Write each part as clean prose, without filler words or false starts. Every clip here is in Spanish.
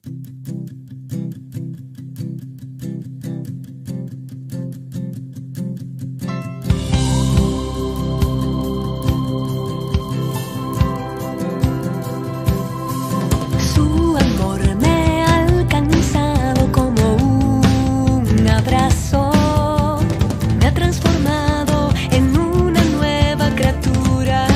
Su amor me ha alcanzado como un abrazo, me ha transformado en una nueva criatura,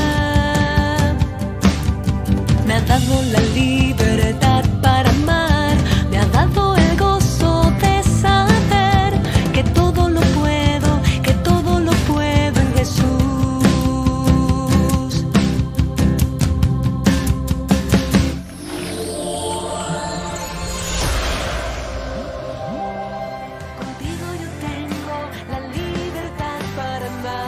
me ha dado la libertad para amar, me ha dado el gozo de saber que todo lo puedo en Jesús. Contigo yo tengo la libertad para amar.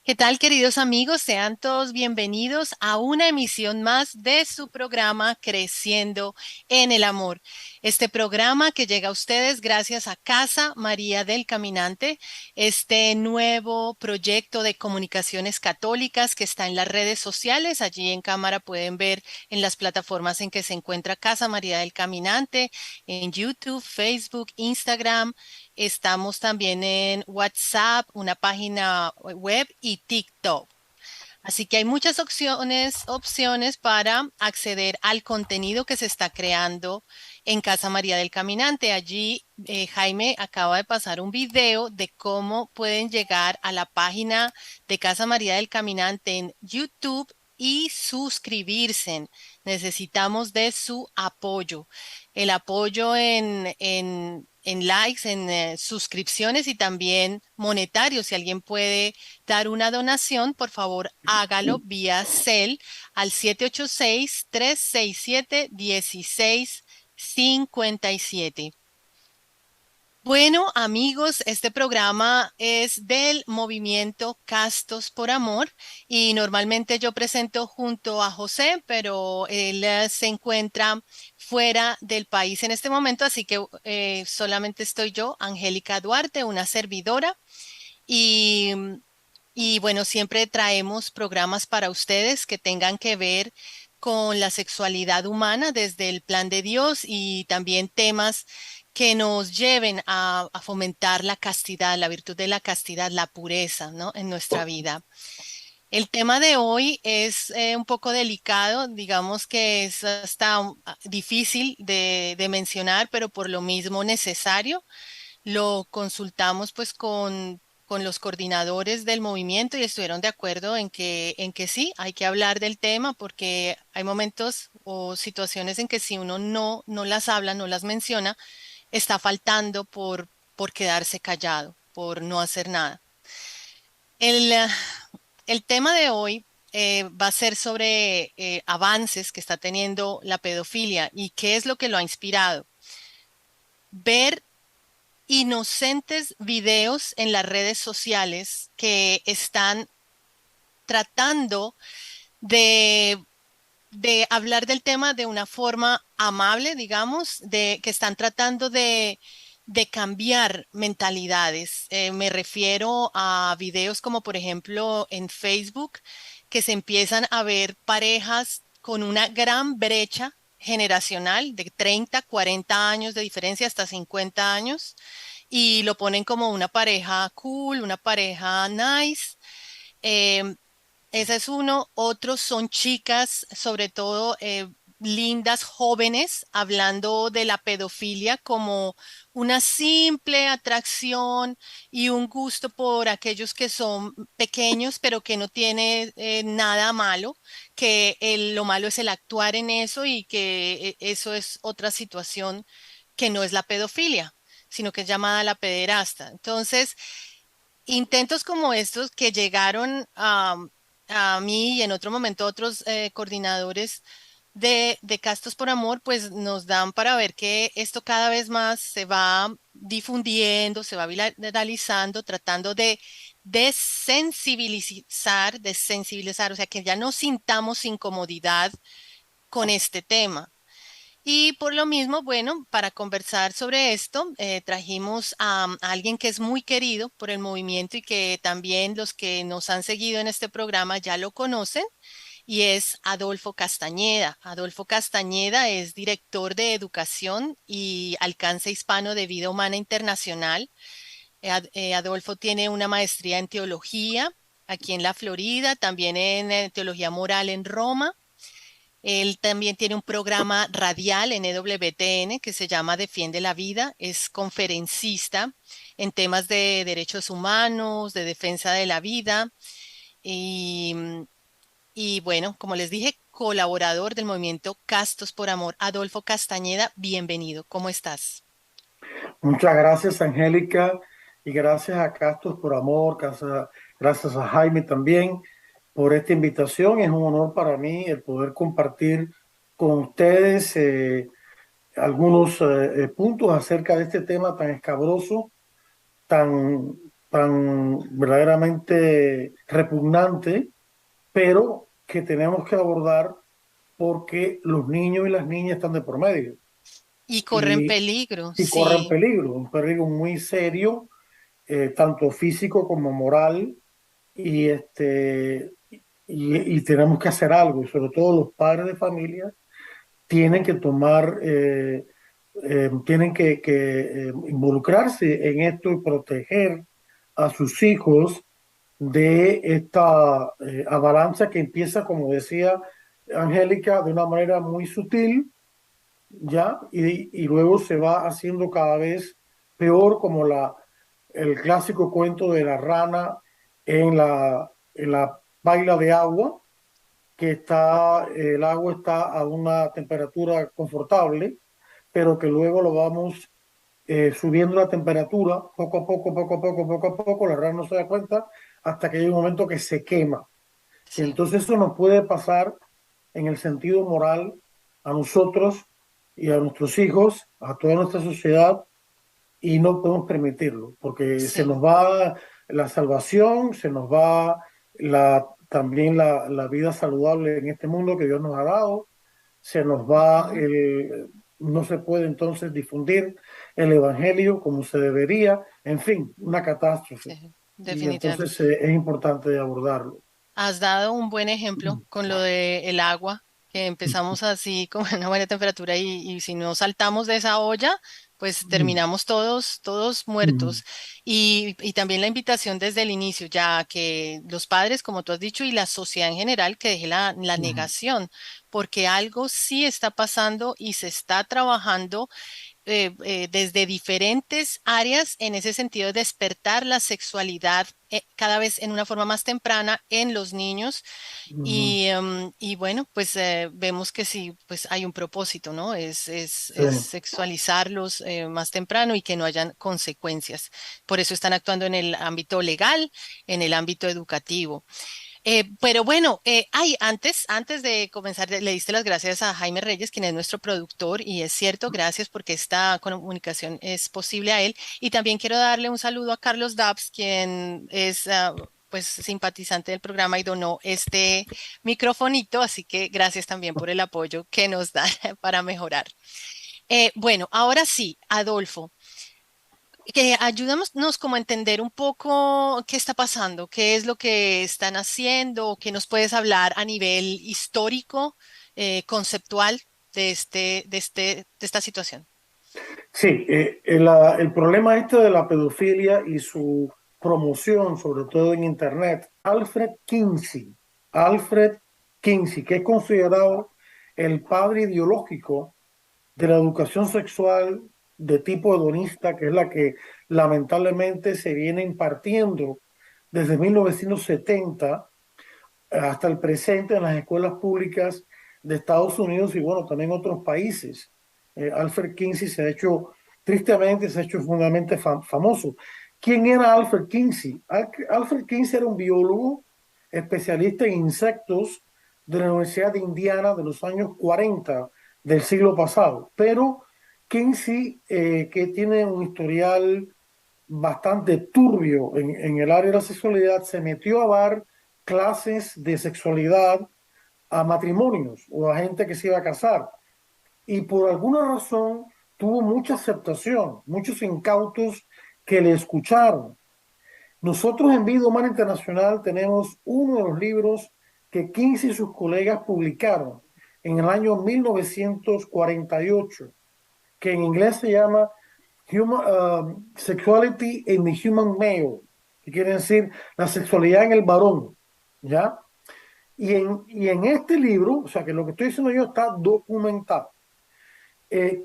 ¿Qué tal, queridos amigos? Sean todos bienvenidos a una emisión más de su programa Creciendo en el Amor. Este programa que llega a ustedes gracias a Casa María del Caminante, este nuevo proyecto de comunicaciones católicas que está en las redes sociales. Allí en cámara pueden ver en las plataformas en que se encuentra Casa María del Caminante, en YouTube, Facebook, Instagram. Estamos también en WhatsApp, una página web y TikTok. Así que hay muchas opciones para acceder al contenido que se está creando en Casa María del Caminante. Allí Jaime acaba de pasar un video de cómo pueden llegar a la página de Casa María del Caminante en YouTube y suscribirse. Necesitamos de su apoyo. El apoyo en likes, en suscripciones y también monetarios. Si alguien puede dar una donación, por favor, hágalo vía Zelle al 786-367-1657. Bueno, amigos, este programa es del movimiento Castos por Amor y normalmente yo presento junto a José, pero él se encuentra fuera del país en este momento, así que solamente estoy yo, Angélica Duarte, una servidora. Y, y bueno, siempre traemos programas para ustedes que tengan que ver con la sexualidad humana desde el plan de Dios y también temas que nos lleven a fomentar la castidad, la virtud de la castidad, la pureza, ¿no? En nuestra vida. El tema de hoy es un poco delicado, digamos que es hasta difícil de mencionar, pero por lo mismo necesario. Lo consultamos pues con los coordinadores del movimiento y estuvieron de acuerdo en que sí, hay que hablar del tema porque hay momentos o situaciones en que si uno no las habla, no las menciona, está faltando por quedarse callado, por no hacer nada. El, eh, el tema de hoy va a ser sobre avances que está teniendo la pedofilia y qué es lo que lo ha inspirado. Ver inocentes videos en las redes sociales que están tratando de, de hablar del tema de una forma amable, digamos, de que están tratando de cambiar mentalidades. Me refiero a videos como, por ejemplo, en Facebook, que se empiezan a ver parejas con una gran brecha generacional de 30, 40 años de diferencia hasta 50 años y lo ponen como una pareja cool, una pareja nice. Em, Ese es uno. Otros son chicas, sobre todo lindas, jóvenes, hablando de la pedofilia como una simple atracción y un gusto por aquellos que son pequeños, pero que no tiene nada malo, que lo malo es el actuar en eso y que eso es otra situación que no es la pedofilia, sino que es llamada la pederasta. Entonces, intentos como estos que llegaron a mí y en otro momento a otros coordinadores de Castos por Amor, pues nos dan para ver que esto cada vez más se va difundiendo, se va viralizando, tratando de desensibilizar, o sea, que ya no sintamos incomodidad con este tema. Y por lo mismo, bueno, para conversar sobre esto, trajimos a alguien que es muy querido por el movimiento y que también los que nos han seguido en este programa ya lo conocen. y es Adolfo Castañeda. Adolfo Castañeda es director de Educación y Alcance Hispano de Vida Humana Internacional. Adolfo tiene una maestría en teología aquí en la Florida, también en teología moral en Roma. Él también tiene un programa radial en EWTN que se llama Defiende la Vida. Es conferencista en temas de derechos humanos, de defensa de la vida y, y bueno, como les dije, colaborador del movimiento Castos por Amor. Adolfo Castañeda, bienvenido. ¿Cómo estás? Muchas gracias, Angélica, y gracias a Castos por Amor, gracias a Jaime también por esta invitación. Es un honor para mí el poder compartir con ustedes algunos puntos acerca de este tema tan escabroso, tan, tan verdaderamente repugnante, pero que tenemos que abordar porque los niños y las niñas están de por medio Y corren y, peligro, y corren sí, peligro, un peligro muy serio, tanto físico como moral, y, y tenemos que hacer algo, y sobre todo los padres de familia tienen que tomar, tienen que involucrarse en esto y proteger a sus hijos de esta avalancha que empieza, como decía Angélica, de una manera muy sutil, ¿ya? Y luego se va haciendo cada vez peor, como el clásico cuento de la rana en la paila de agua, que está, el agua está a una temperatura confortable, pero que luego lo vamos subiendo la temperatura poco a poco, poco a poco, poco a poco, la rana no se da cuenta hasta que hay un momento que se quema. Y sí, entonces eso nos puede pasar en el sentido moral a nosotros y a nuestros hijos, a toda nuestra sociedad, y no podemos permitirlo, porque se sí. nos va la salvación, se nos va también la vida saludable en este mundo que Dios nos ha dado, se nos va Ujú. no se puede entonces difundir el Evangelio como se debería, en fin, una catástrofe. Sí, Y definitivamente. entonces es importante abordarlo. Has dado un buen ejemplo con lo de el agua, que empezamos así con una buena temperatura y si no saltamos de esa olla, pues terminamos todos muertos. Y también la invitación desde el inicio, ya que los padres, como tú has dicho, y la sociedad en general, que deje la negación, porque algo sí está pasando y se está trabajando desde diferentes áreas en ese sentido de despertar la sexualidad cada vez en una forma más temprana en los niños y bueno, pues vemos que sí, pues hay un propósito, ¿no? Sí. Es sexualizarlos más temprano y que no hayan consecuencias. Por eso están actuando en el ámbito legal, en el ámbito educativo. Pero bueno, antes de comenzar, le diste las gracias a Jaime Reyes, quien es nuestro productor, y es cierto, gracias porque esta comunicación es posible a él. Y también quiero darle un saludo a Carlos Dabs, quien es pues simpatizante del programa y donó este microfonito, así que gracias también por el apoyo que nos da para mejorar. Bueno, ahora sí, Adolfo que ayúdanos como a entender un poco qué está pasando, qué es lo que están haciendo, qué nos puedes hablar a nivel histórico, conceptual de esta situación. Sí, el problema este de la pedofilia y su promoción, sobre todo en Internet, Alfred Kinsey, que es considerado el padre ideológico de la educación sexual de tipo hedonista, que es la que lamentablemente se viene impartiendo desde 1970 hasta el presente en las escuelas públicas de Estados Unidos y bueno, también otros países. Alfred Kinsey se ha hecho, tristemente, se ha hecho fundamentalmente famoso. ¿Quién era Alfred Kinsey? Alfred Kinsey era un biólogo especialista en insectos de la Universidad de Indiana de los años 40 del siglo pasado. Pero Kinsey, que tiene un historial bastante turbio en el área de la sexualidad, se metió a dar clases de sexualidad a matrimonios o a gente que se iba a casar. Y por alguna razón tuvo mucha aceptación, muchos incautos que le escucharon. Nosotros en Vida Humana Internacional tenemos uno de los libros que Kinsey y sus colegas publicaron en el año 1948, que en inglés se llama Sexuality in the Human Male, que quiere decir la sexualidad en el varón, ¿ya? Y en este libro, o sea que lo que estoy diciendo yo está documentado.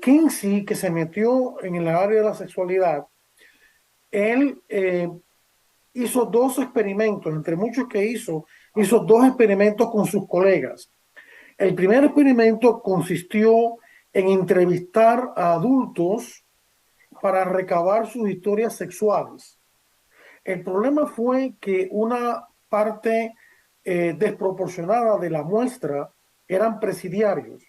Kinsey, que se metió en el área de la sexualidad, él hizo dos experimentos, entre muchos que hizo dos experimentos con sus colegas. El primer experimento consistió en entrevistar a adultos para recabar sus historias sexuales. El problema fue que una parte desproporcionada de la muestra eran presidiarios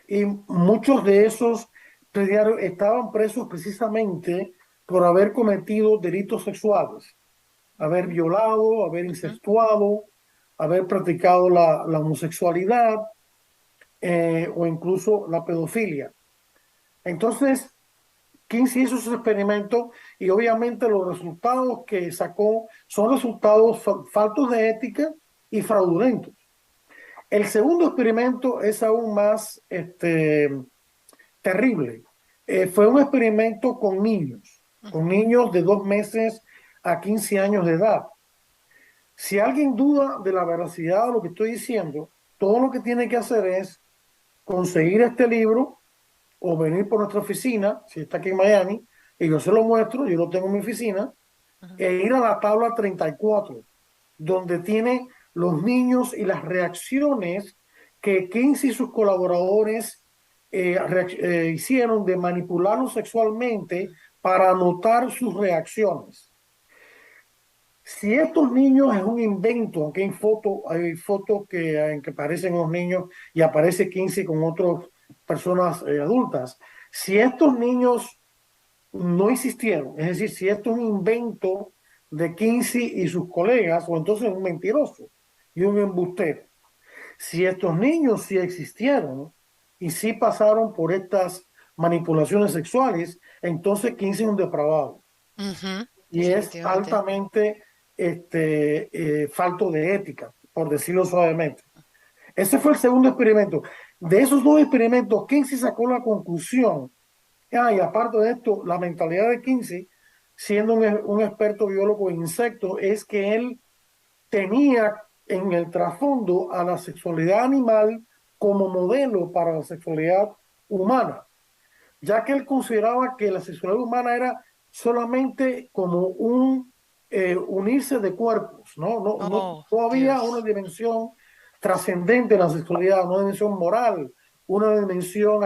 y muchos de esos presidiarios estaban presos precisamente por haber cometido delitos sexuales, haber violado, haber Ujú. incestuado, haber practicado la homosexualidad o incluso la pedofilia. Entonces, Kinsey hizo sus experimentos y obviamente los resultados que sacó son resultados faltos de ética y fraudulentos. El segundo experimento es aún más terrible. Fue un experimento con Ujú. niños de 2 meses a 15 años de edad. Si alguien duda de la veracidad de lo que estoy diciendo, todo lo que tiene que hacer es conseguir este libro o venir por nuestra oficina, si está aquí en Miami, y yo se lo muestro, yo lo tengo en mi oficina, Ujú. e ir a la tabla 34, donde tiene los niños y las reacciones que Kinsey y sus colaboradores hicieron de manipularlos sexualmente para anotar sus reacciones. Si estos niños es un invento, aunque hay fotos en que aparecen los niños y aparece Kinsey con otras personas adultas, si estos niños no existieron, es decir, si esto es un invento de Kinsey y sus colegas, o entonces es un mentiroso y un embustero. Si estos niños sí existieron y sí pasaron por estas manipulaciones sexuales, entonces Kinsey es un depravado Ujú. y es Definitivamente. altamente falto de ética, por decirlo suavemente. Ese fue el segundo experimento. De esos dos experimentos, Kinsey sacó la conclusión. Y aparte de esto, la mentalidad de Kinsey, siendo un experto biólogo en insectos, es que él tenía en el trasfondo a la sexualidad animal como modelo para la sexualidad humana, ya que él consideraba que la sexualidad humana era solamente como un unirse de cuerpos, ¿no? Oh, No había una Dios. dimensión trascendente en la sexualidad, una dimensión moral, una dimensión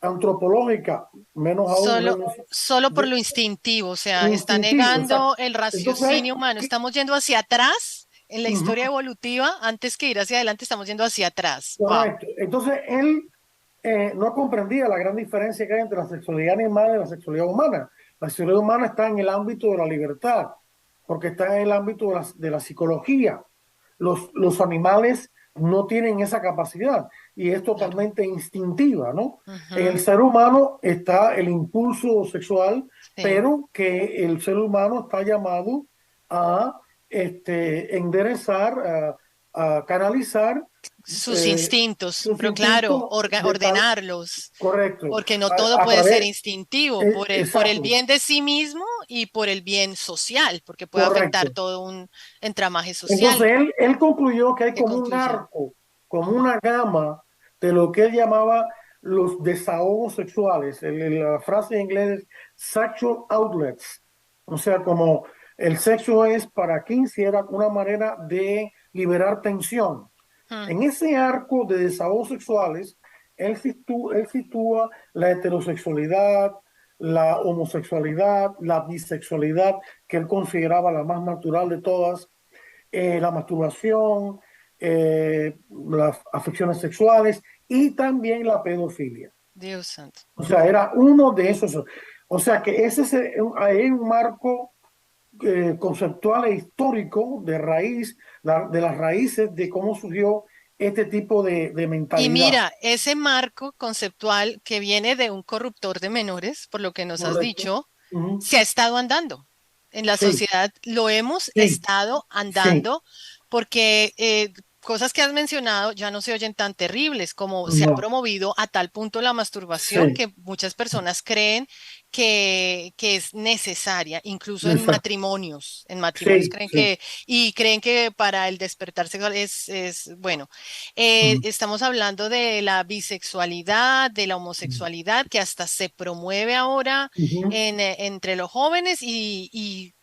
antropológica, menos aún una Solo, dimensión solo por de, lo instintivo, o sea, está instintivo, exacto. negando el Entonces, raciocinio humano. Estamos yendo hacia atrás en la historia ujú, evolutiva, antes que ir hacia adelante, estamos yendo hacia atrás. Wow. correcto. Entonces, él no comprendía la gran diferencia que hay entre la sexualidad animal y la sexualidad humana. La sexualidad humana está en el ámbito de la libertad, porque está en el ámbito de la psicología. Los animales no tienen esa capacidad y es Claro. totalmente instintiva, ¿no? En el Ujú. ser humano está el impulso sexual, Sí. pero que el ser humano está llamado a enderezar, a canalizar Sus eh, instintos, sus pero claro, instintos de tal, ordenarlos, correcto, porque no todo a puede ser través, instintivo, por el exacto, bien de sí mismo y por el bien social, porque puede afectar correcto. todo un entramaje social. Entonces él concluyó que hay ¿Qué como un concluyó? arco, como Ujú. una gama de lo que él llamaba los desahogos sexuales. La frase en inglés es sexual outlets. O sea, como el sexo es para Kinsey era una manera de liberar tensión. Mm. En ese arco de desahogos sexuales, él sitúa la heterosexualidad, la homosexualidad, la bisexualidad, que él consideraba la más natural de todas, la masturbación, las afecciones sexuales y también la pedofilia. Dios santo. O sea, era uno de esos. O sea que ese es hay un marco conceptual e histórico de raíz, de las raíces de cómo surgió este tipo de Y mentalidad. mira, ese marco conceptual que viene de un corruptor de menores, por lo que nos has Correcto. dicho, Ujú. se ha estado andando. En la Sí, sociedad lo hemos sí, estado sí, andando porque cosas que has mencionado ya no se oyen tan terribles como se ha No, promovido a tal punto la masturbación sí, que muchas personas creen que es necesaria, incluso exacto. en matrimonios Sí, creen sí. y creen que para el despertar sexual es bueno. Ujú, Estamos hablando de la bisexualidad, de la homosexualidad, que hasta se promueve ahora ujú, entre los jóvenes y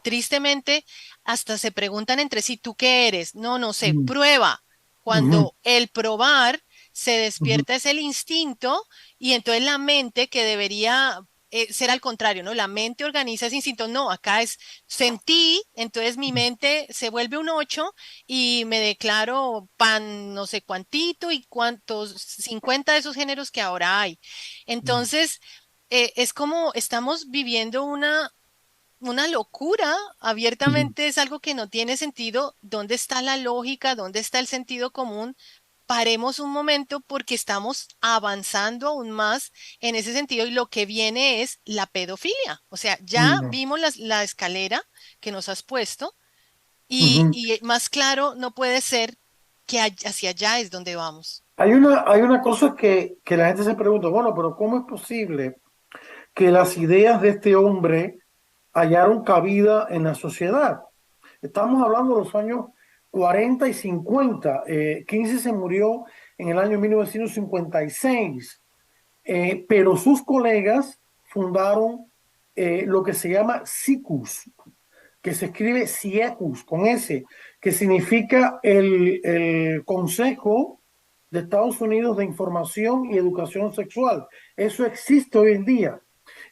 tristemente hasta se preguntan entre sí, ¿tú qué eres? No, no sé, ujú, prueba. ujú, Cuando el probar se ujú, despierta es el instinto y entonces la mente que debería ser al contrario, ¿no? La mente organiza ese instinto. No, acá es sentí, entonces mi mente se vuelve un 8 y me declaro pan no sé cuantito y cuántos, 50 de esos géneros que ahora hay. ujú, Entonces, es como estamos viviendo una locura, ujú. abiertamente es algo que no tiene sentido. ¿Dónde está la lógica? ¿Dónde está el sentido común? Paremos un momento porque estamos avanzando aún más en ese sentido y lo que viene es la pedofilia. O sea, ya No. vimos la escalera que nos has puesto Ujú. y más claro no puede ser que hacia allá es donde vamos. Hay una cosa que la gente se pregunta, bueno, pero ¿cómo es posible que las ideas de este hombre hallaron cabida en la sociedad? Estamos hablando de los años 40 y 50. Kinsey se murió en el año 1956, pero sus colegas fundaron lo que se llama SICUS, que se escribe CIECUS con S, que significa el Consejo de Estados Unidos de Información y Educación Sexual. Eso existe hoy en día.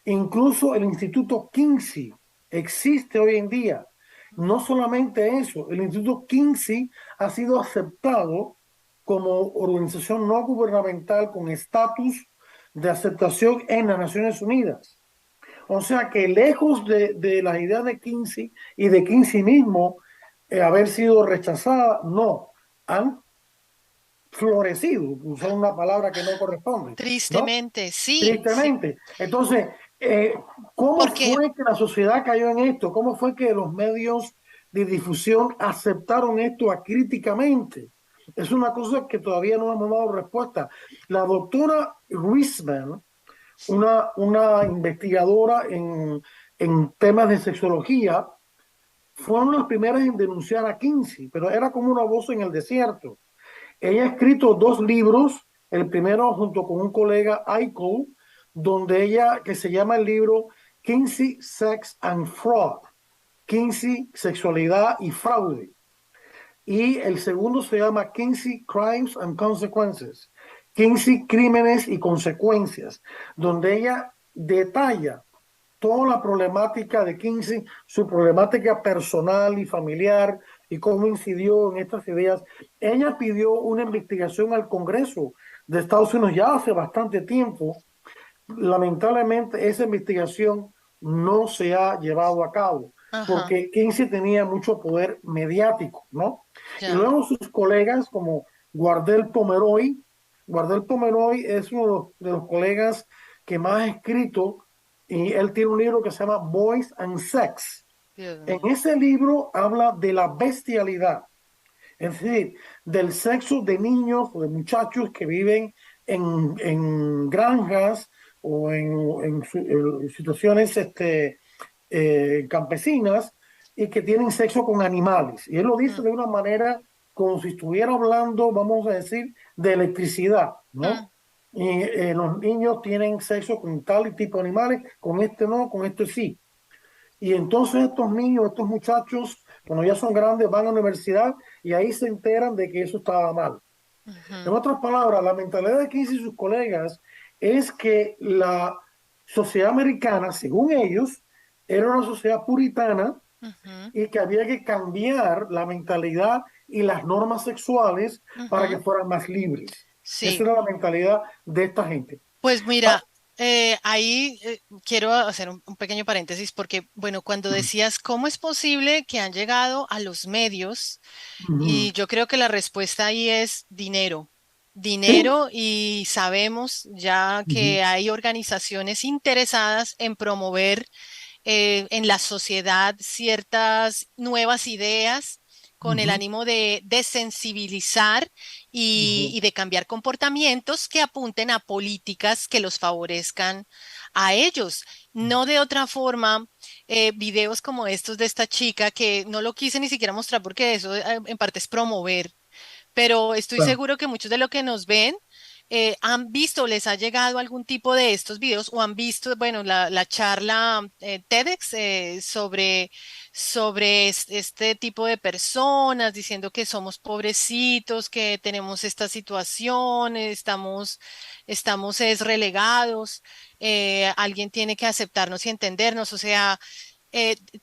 Incluso el Instituto Kinsey existe hoy en día. No solamente eso, el Instituto Kinsey ha sido aceptado como organización no gubernamental con estatus de aceptación en las Naciones Unidas. O sea que lejos de las ideas de Kinsey y de Kinsey mismo haber sido rechazada, no, han florecido, usar una palabra que no corresponde, ¿no? Tristemente, sí, sí, Tristemente. Entonces, eh, ¿cómo porque fue que la sociedad cayó en esto? ¿Cómo fue que los medios de difusión aceptaron esto acríticamente? Es una cosa que todavía no hemos dado respuesta. La doctora Ruizman, una investigadora en temas de sexología, fue una de las primeras en denunciar a Kinsey, pero era como una voz en el desierto. Ella ha escrito dos libros, el primero junto con un colega, Aiko, donde ella, que se llama el libro Kinsey, Sex and Fraud, Kinsey, Sexualidad y Fraude. Y el segundo se llama Kinsey, Crimes and Consequences, Kinsey, Crímenes y Consecuencias, donde ella detalla toda la problemática de Kinsey, su problemática personal y familiar y cómo incidió en estas ideas. Ella pidió una investigación al Congreso de Estados Unidos ya hace bastante tiempo. Lamentablemente esa investigación no se ha llevado a cabo ajá, porque Kinsey tenía mucho poder mediático, ¿no? Y ya. luego sus colegas como Guardel Pomeroy es uno de los colegas que más ha escrito y él tiene un libro que se llama Boys and Sex. Dios En mío. ese libro habla de la bestialidad, es decir, del sexo de niños o de muchachos que viven en granjas o en situaciones campesinas y que tienen sexo con animales. Y él lo dice Mm, de una manera como si estuviera hablando, vamos a decir, de electricidad, mm, ¿no? Y los niños tienen sexo con tal y tipo de animales, con este no, con este sí. Y entonces estos niños, estos muchachos, cuando ya son grandes, van a la universidad y ahí se enteran de que eso estaba mal. En ujú, otras palabras, la mentalidad de Kinsey y sus colegas es que la sociedad americana, según ellos, era una sociedad puritana ujú, y que había que cambiar la mentalidad y las normas sexuales para que ujú. fueran más libres. Esa Sí, era la mentalidad de esta gente. pues Ah, mira, ahí quiero hacer un pequeño paréntesis porque, bueno, cuando decías cómo es posible que han llegado a los medios, ujú. y yo creo que la respuesta ahí es dinero. Sí. Dinero y sabemos ya Ujú, que hay organizaciones interesadas en promover en la sociedad ciertas nuevas ideas con el ánimo de desensibilizar Ujú. y de cambiar comportamientos que apunten a políticas que los favorezcan a ellos. No de otra forma, videos como estos de esta chica que no lo quise ni siquiera mostrar porque eso en parte es promover, pero estoy Claro. seguro que muchos de los que nos ven han visto, les ha llegado algún tipo de estos videos o han visto, bueno, la charla TEDx sobre este tipo de personas diciendo que somos pobrecitos, que tenemos esta situación, estamos es relegados, alguien tiene que aceptarnos y entendernos, o sea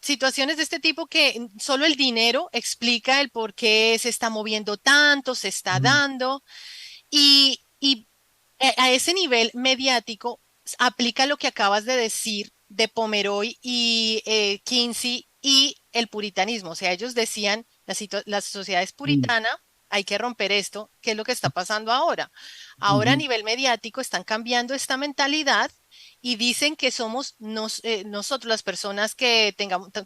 situaciones de este tipo que solo el dinero explica el por qué se está moviendo tanto, se está Ujú. dando y a ese nivel mediático aplica lo que acabas de decir de Pomeroy y Kinsey y el puritanismo. O sea, ellos decían, la sociedad es Ujú. puritana, hay que romper esto. ¿Qué es lo que está pasando ahora? Ahora a Ujú. nivel mediático están cambiando esta mentalidad y dicen que somos nosotros las personas que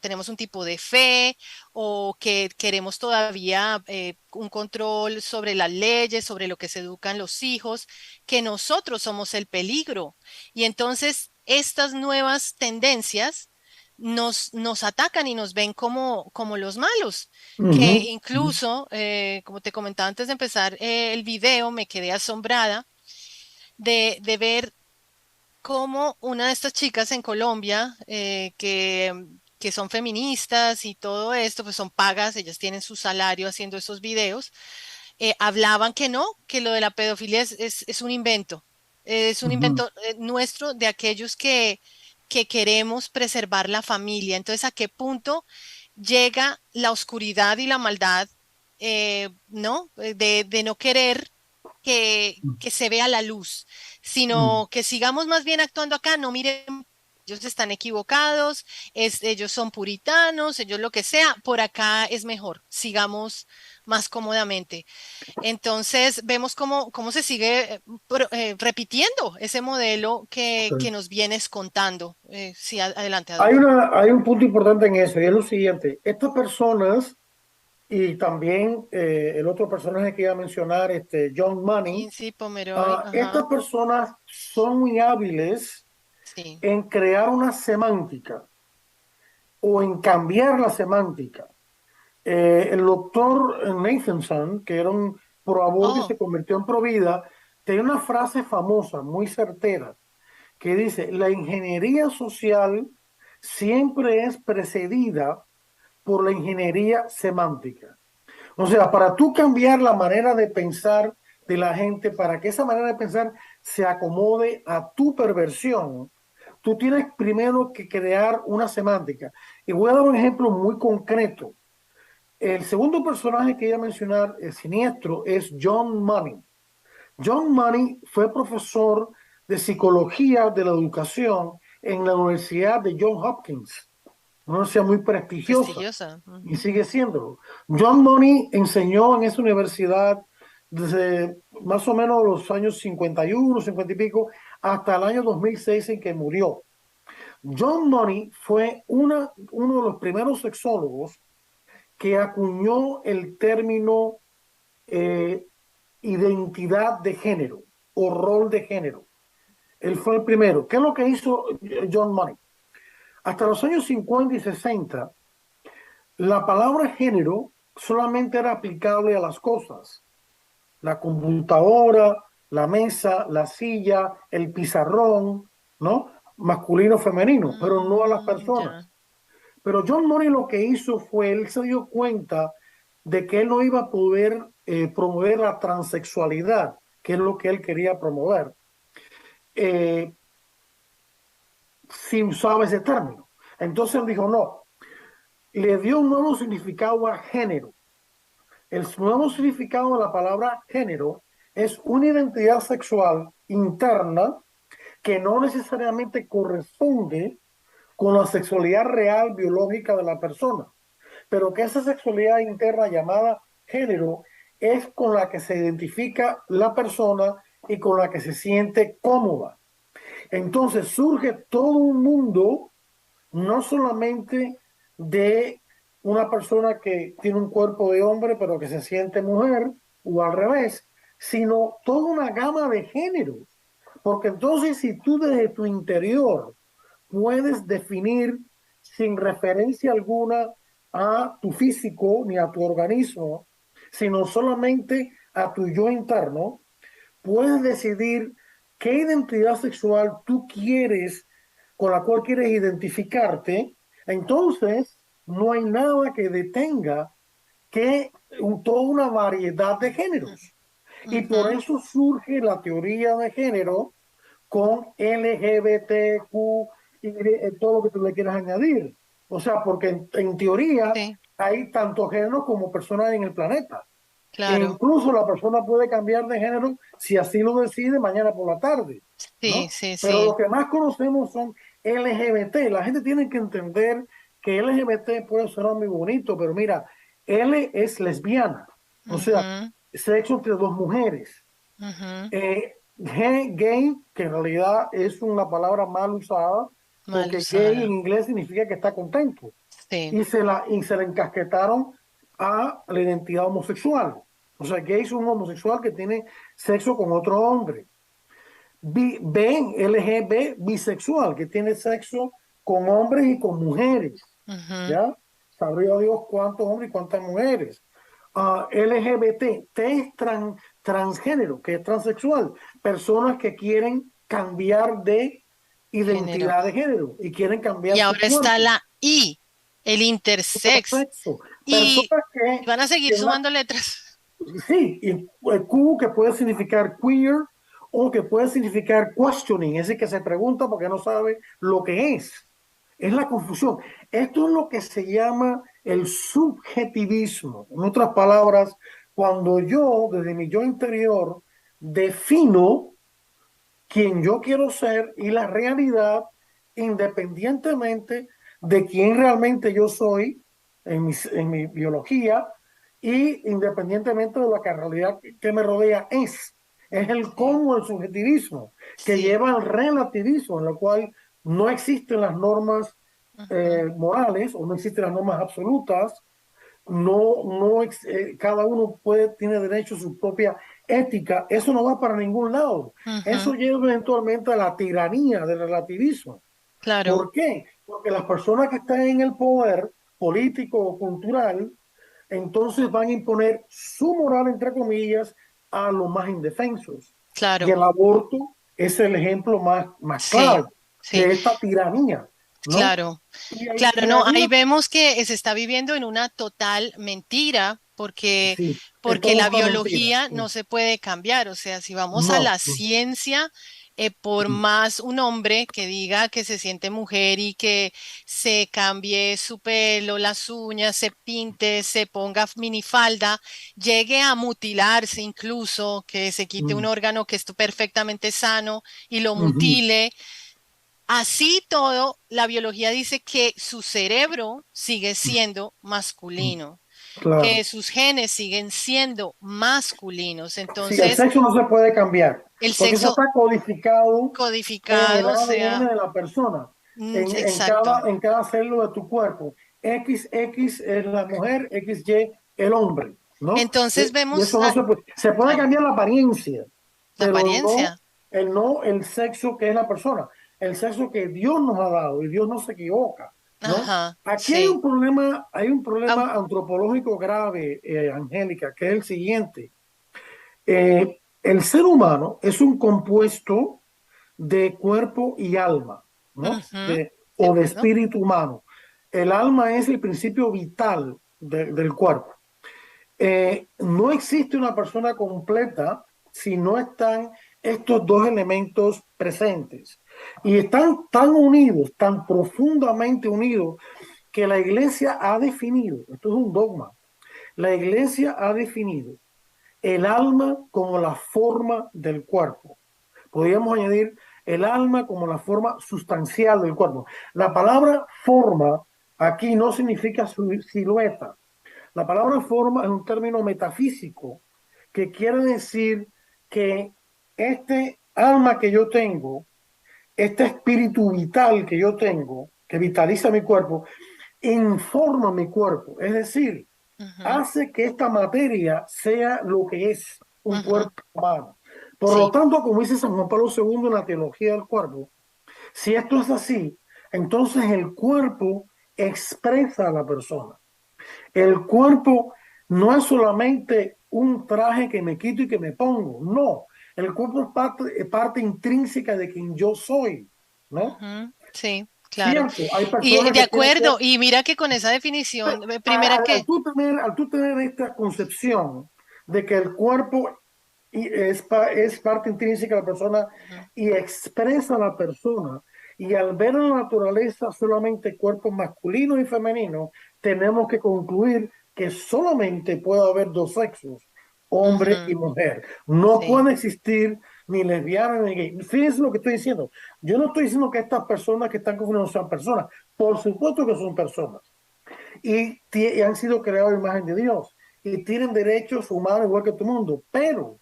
tenemos un tipo de fe o que queremos todavía un control sobre las leyes, sobre lo que se educan los hijos, que nosotros somos el peligro. Y entonces estas nuevas tendencias nos atacan y nos ven como los malos, que Ujú. Ujú. incluso, como te comentaba antes de empezar el video, me quedé asombrada de ver cómo una de estas chicas en Colombia, que son feministas y todo esto, pues son pagas, ellas tienen su salario haciendo esos videos, hablaban que no, que lo de la pedofilia es un Ujú. invento nuestro de aquellos que queremos preservar la familia. Entonces, ¿a qué punto llega la oscuridad y la maldad, ¿no? De no querer que se vea la luz, Ujú. sino que sigamos más bien actuando acá, no miren, ellos están equivocados, ellos son puritanos, ellos lo que sea, por acá es mejor, sigamos más cómodamente. Entonces vemos cómo se sigue repitiendo ese modelo que Ok. nos vienes contando. Sí, adelante, Hay Adolfo. hay un punto importante en eso, y es lo siguiente. Estas personas, y también el otro personaje que iba a mencionar, John Money, Kinsey, Pomeroy, estas ajá, personas son muy hábiles sí. en crear una semántica o en cambiar la semántica. El doctor Nathanson, que era un pro aborto y Oh, se convirtió en pro vida, tenía una frase famosa, muy certera, que dice, la ingeniería social siempre es precedida por la ingeniería semántica. O sea, para tú cambiar la manera de pensar de la gente, para que esa manera de pensar se acomode a tu perversión, tú tienes primero que crear una semántica. Y voy a dar un ejemplo muy concreto. El segundo personaje que iba a mencionar, el siniestro, es John Money. John Money fue profesor de psicología de la educación en la Universidad de Johns Hopkins, una universidad muy prestigiosa prestigiosa. y Ujú. sigue siéndolo. John Money enseñó en esa universidad desde más o menos los años 51, 50 y pico, hasta el año 2006 en que murió. John Money fue uno de los primeros sexólogos que acuñó el término eh, identidad de género o rol de género. Él fue el primero. ¿Qué es lo que hizo John Money? Hasta los años 50 y 60, la palabra género solamente era aplicable a las cosas. La computadora, la mesa, la silla, el pizarrón, ¿no? Masculino, femenino, pero no a las Ya. personas. Pero John Money lo que hizo fue, él se dio cuenta de que él no iba a poder promover la transexualidad, que es lo que él quería promover, eh, si usaba ese término. Entonces él dijo, no, le dio un nuevo significado a género. El nuevo significado de la palabra género es una identidad sexual interna que no necesariamente corresponde con la sexualidad real biológica de la persona, pero que esa sexualidad interna llamada género es con la que se identifica la persona y con la que se siente cómoda. Entonces surge todo un mundo, no solamente de una persona que tiene un cuerpo de hombre pero que se siente mujer, o al revés, sino toda una gama de géneros. Porque entonces si tú desde tu interior puedes definir sin referencia alguna a tu físico ni a tu organismo, sino solamente a tu yo interno, puedes decidir qué identidad sexual tú quieres, con la cual quieres identificarte. Entonces no hay nada que detenga que toda una variedad de géneros. Y por Ujú. eso surge la teoría de género con LGBTQ y todo lo que tú le quieras añadir. O sea, porque en teoría Sí, hay tanto géneros como personas en el planeta. E claro. incluso la persona puede cambiar de género si así lo decide mañana por la tarde, Sí, ¿no? sí, Pero lo sí. que más conocemos son LGBT. La gente tiene que entender que LGBT puede sonar muy bonito, pero mira, L es lesbiana, o sea, Ujú, sexo entre dos mujeres. ujú. Gay, que en realidad es una palabra mal usada, Mal porque gay en usada. inglés significa que está contento. Sí, Y se la encasquetaron a la identidad homosexual. O sea, gay es un homosexual que tiene sexo con otro hombre. LGB, bisexual, que tiene sexo con hombres y con mujeres. ujú. ¿Ya? Sabría Dios cuántos hombres y cuántas mujeres. LGBT, T es transgénero, que es transexual. Personas que quieren cambiar de Género. identidad de género y quieren Y cambiar su ahora está cuerpo, la I, el intersex. sexo. Y Personas que, van a seguir que na- sumando letras. sí, y Q que puede significar queer o que puede significar questioning, es decir, que se pregunta porque no sabe lo que es. Es la confusión. Esto es lo que se llama el subjetivismo. En otras palabras, cuando yo, desde mi yo interior, defino quién yo quiero ser y la realidad, independientemente de quién realmente yo soy en mi biología y independientemente de la que realidad que me rodea es. Es el Sí, cómo el subjetivismo que sí. lleva al relativismo, en lo cual no existen las normas Ujú, morales o no existen las normas absolutas, cada uno tiene derecho a su propia ética, eso no va para ningún lado. ujú. Eso lleva eventualmente a la tiranía del relativismo. Claro. ¿Por qué? Porque las personas que están en el poder político o cultural, entonces van a imponer su moral, entre comillas, a los más indefensos. Y Claro. el aborto es el ejemplo más Sí, claro sí. de esta tiranía, ¿no? Claro. Y hay Claro, no, ahí tiranía, vemos que se está viviendo en una total mentira sí, es porque todo la una mentira. biología Sí. no se puede cambiar. O sea, si vamos a No, la ciencia, por más un hombre que diga que se siente mujer y que se cambie su pelo, las uñas, se pinte, se ponga minifalda, llegue a mutilarse incluso, que se quite un mm, órgano que es perfectamente sano y lo ujú, mutile. Así todo, la biología dice que su cerebro sigue siendo mm, masculino, que claro. sus genes siguen siendo masculinos. Sí, el Entonces, sexo no se puede cambiar, el porque eso sexo está codificado en el codificado, o ADN sea, de la persona, en exacto. cada célula de tu cuerpo. XX es la mujer, XY el hombre, ¿no? Entonces Y vemos eso no se puede. Se puede claro, cambiar la apariencia, la pero apariencia. no el sexo que es la persona, el sexo que Dios nos ha dado y Dios no se equivoca, ¿no? Ajá, Aquí sí. hay un Ah, problema antropológico grave, Angélica, que es el siguiente. El ser humano es un compuesto de cuerpo y alma, ¿no? ujú, ¿de O de acuerdo? espíritu humano. El alma es el principio vital del cuerpo. No existe una persona completa si no están estos dos elementos presentes. Y están tan unidos, tan profundamente unidos, que la iglesia ha definido, esto es un dogma, la iglesia ha definido el alma como la forma del cuerpo. Podríamos añadir el alma como la forma sustancial del cuerpo. La palabra forma aquí no significa silueta. La palabra forma es un término metafísico que quiere decir que este alma que yo tengo, este espíritu vital que yo tengo, que vitaliza mi cuerpo, informa mi cuerpo, es decir, Ujú, hace que esta materia sea lo que es un ujú, cuerpo humano. Por lo sí. tanto, como dice San Juan Pablo II en la teología del cuerpo, si esto es así, entonces el cuerpo expresa a la persona. El cuerpo no es solamente un traje que me quito y que me pongo, no. El cuerpo es parte intrínseca de quien yo soy, ¿no? Ujú, sí, claro. Cierto, hay Y personas de que tienen acuerdo, que, y mira que con esa definición, primera que... al tú tener esta concepción de que el cuerpo es parte intrínseca de la persona Ujú, y expresa a la persona, y al ver en la naturaleza solamente cuerpos masculinos y femeninos, tenemos que concluir que solamente puede haber dos sexos, hombre y ujú, mujer. No sí. puede existir ni lesbiana ni gay. Fíjense lo que estoy diciendo. Yo no estoy diciendo que estas personas que están confundiendo sean personas. Por supuesto que son personas y han sido creados a imagen de Dios y tienen derechos humanos igual que todo el mundo, pero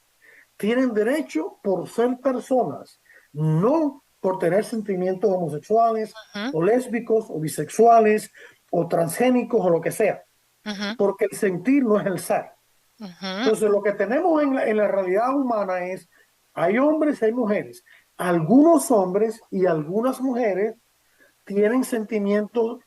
tienen derecho por ser personas, no por tener sentimientos homosexuales Ujú, o lésbicos o bisexuales o transgénicos o lo que sea, ujú, porque el sentir no es el ser. ujú, Entonces, lo que tenemos en la realidad humana es, hay hombres y hay mujeres. Algunos hombres y algunas mujeres tienen sentimientos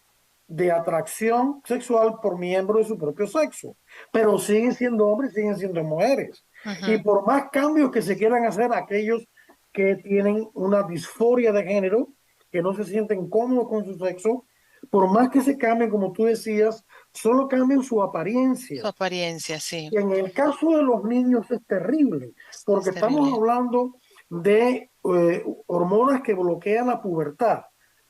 de atracción sexual por miembros de su propio sexo, pero siguen siendo hombres, siguen siendo mujeres. Y ujú, por más cambios que se quieran hacer aquellos que tienen una disforia de género, que no se sienten cómodos con su sexo, por más que se cambien, como tú decías, solo cambian su su apariencia. apariencia, sí. Y en el caso de los niños es terrible, porque Es estamos terrible. hablando de hormonas que bloquean la pubertad,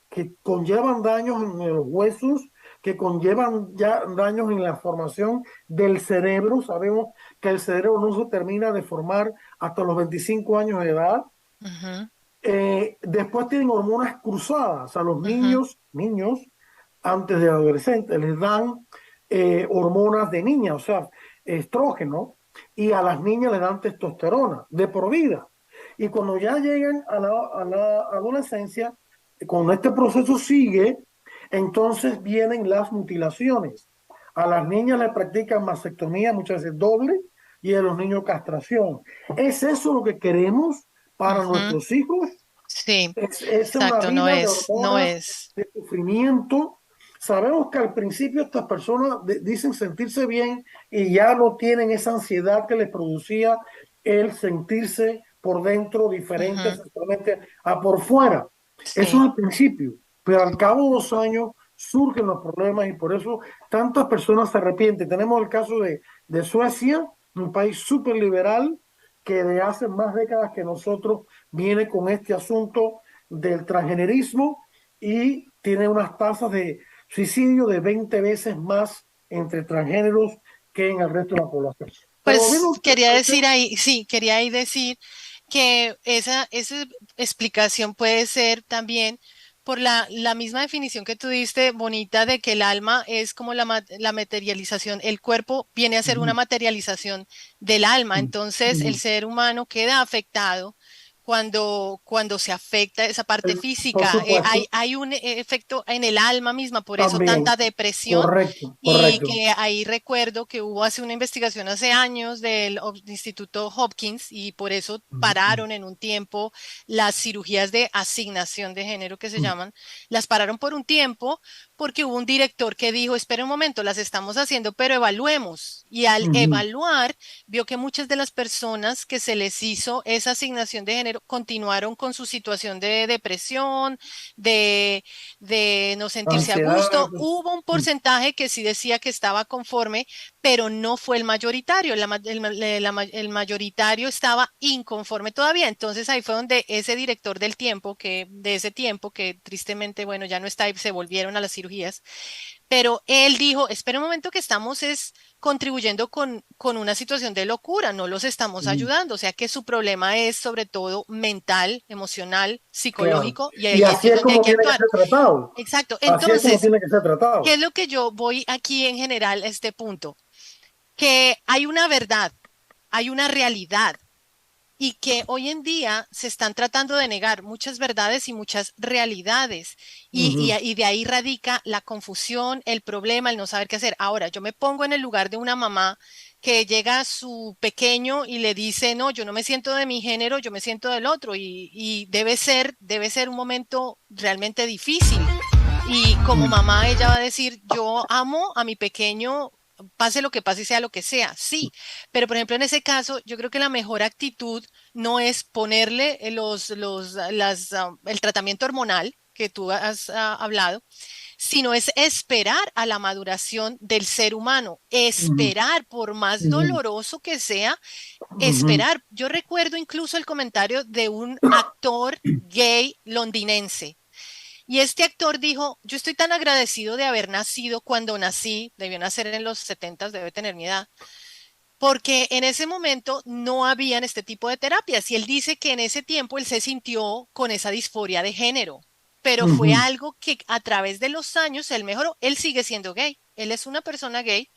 que conllevan daños en los huesos, que conllevan ya daños en la formación del cerebro. Sabemos que el cerebro no se termina de formar hasta los 25 años de edad. Ujú, Después tienen hormonas cruzadas a los ujú, niños antes de adolescentes, les dan hormonas de niña, o sea, estrógeno, y a las niñas les dan testosterona de por vida. Y cuando ya llegan a la adolescencia, cuando este proceso sigue, entonces vienen las mutilaciones. A las niñas le practican mastectomía, muchas veces doble, y a los niños castración. ¿Es eso lo que queremos para ujú, nuestros hijos? sí, Es una exacto, no vida de es, no hormonas, es. de sufrimiento. Sabemos que al principio estas personas dicen sentirse bien y ya no tienen esa ansiedad que les producía el sentirse por dentro diferente Ujú, sexualmente a por fuera. Eso es sí. al principio, pero al cabo de los años surgen los problemas y por eso tantas personas se arrepienten. Tenemos el caso de Suecia, un país súper liberal que de hace más décadas que nosotros viene con este asunto del transgenerismo y tiene unas tasas de suicidio de 20 veces más entre transgéneros que en el resto de la población. Pero Pues volviendo quería al decir tema, ahí, sí, quería ahí decir que esa explicación puede ser también por la misma definición que tú diste, bonita, de que el alma es como la materialización, el cuerpo viene a ser una ujú, materialización del alma, entonces el ujú, ser humano queda afectado cuando se afecta esa parte por física. supuesto, Hay un efecto en el alma misma, por eso también, tanta depresión correcto, y correcto. que ahí recuerdo que hubo hace una investigación hace años del Instituto Hopkins y por eso Ujú, pararon en un tiempo las cirugías de asignación de género que se ujú, llaman, las pararon por un tiempo porque hubo un director que dijo, espera un momento, las estamos haciendo, pero evaluemos. Y al ujú. evaluar, vio que muchas de las personas que se les hizo esa asignación de género continuaron con su situación de depresión, de no sentirse a Ansiedad, gusto. Hubo un ujú, porcentaje que sí decía que estaba conforme, pero no fue el mayoritario. El mayoritario estaba inconforme todavía. Entonces ahí fue donde ese director de ese tiempo, que tristemente, bueno, ya no está y se volvieron a las cirugías, pero él dijo, espera un momento que estamos es contribuyendo con una situación de locura, no los estamos ujú, ayudando, o sea que su problema es sobre todo mental, emocional, claro. psicológico, y Y ahí así es es donde hay como que tiene que actuar. ser tratado. Exacto. Así es como Entonces, tiene que ser ¿qué es tratado. lo que yo voy aquí en general a este punto? Que hay una verdad, hay una realidad, y que hoy en día se están tratando de negar muchas verdades y muchas realidades. Ujú, Y de ahí radica la confusión, el problema, el no saber qué hacer. Ahora, yo me pongo en el lugar de una mamá que llega a su pequeño y le dice, no, yo no me siento de mi género, yo me siento del otro. Y debe ser un momento realmente difícil. Y como mamá, ella va a decir, yo amo a mi pequeño, pase lo que pase y sea lo que sea, sí, pero por ejemplo en ese caso, yo creo que la mejor actitud no es ponerle el tratamiento hormonal que tú has hablado, sino es esperar a la maduración del ser humano, ujú, esperar por más ujú, doloroso que sea, ujú, esperar. Yo recuerdo incluso el comentario de un actor gay londinense y este actor dijo, yo estoy tan agradecido de haber nacido cuando nací, debió nacer en los 70, debe tener mi edad, porque en ese momento no habían este tipo de terapias. Y él dice que en ese tiempo él se sintió con esa disforia de género, pero fue ujú, algo que a través de los años él mejoró. Él sigue siendo gay, él es una persona gay,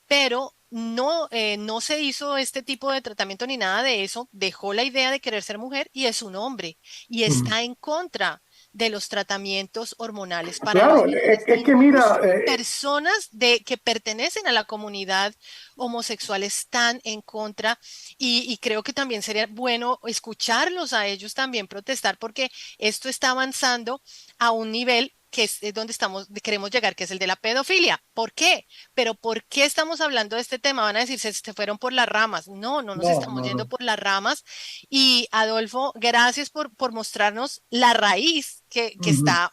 pero no, no se hizo este tipo de tratamiento ni nada de eso, dejó la idea de querer ser mujer y es un hombre y ujú. está en contra de los tratamientos hormonales para los Claro, niños. es que mira, Incluso personas que pertenecen a la comunidad homosexual están en contra y creo que también sería bueno escucharlos a ellos también protestar porque esto está avanzando a un nivel que es donde queremos llegar, que es el de la pedofilia. ¿Por qué? Pero ¿por qué estamos hablando de este tema? Van a decir, se fueron por las ramas. No, no nos no, estamos no, yendo no. por las ramas. Y Adolfo, gracias por mostrarnos la raíz que Ujú, está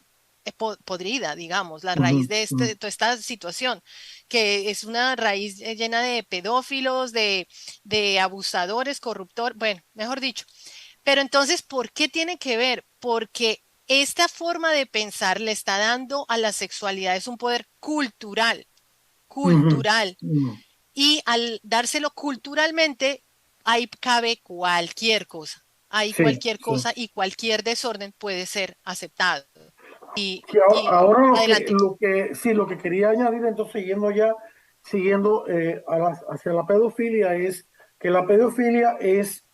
podrida, digamos, la ujú, raíz de ujú. toda esta situación, que es una raíz llena de pedófilos, de abusadores, corruptor, bueno, mejor dicho. Pero entonces, ¿por qué tiene que ver? Porque esta forma de pensar le está dando a la sexualidad es un poder cultural, Ujú, cultural. ujú. Y al dárselo culturalmente, ahí cabe cualquier cosa. Ahí Sí, cualquier sí. cosa y cualquier desorden puede ser aceptado. Sí, Y ahora adelante. sí, lo que quería añadir, entonces siguiendo hacia la pedofilia, es que la pedofilia es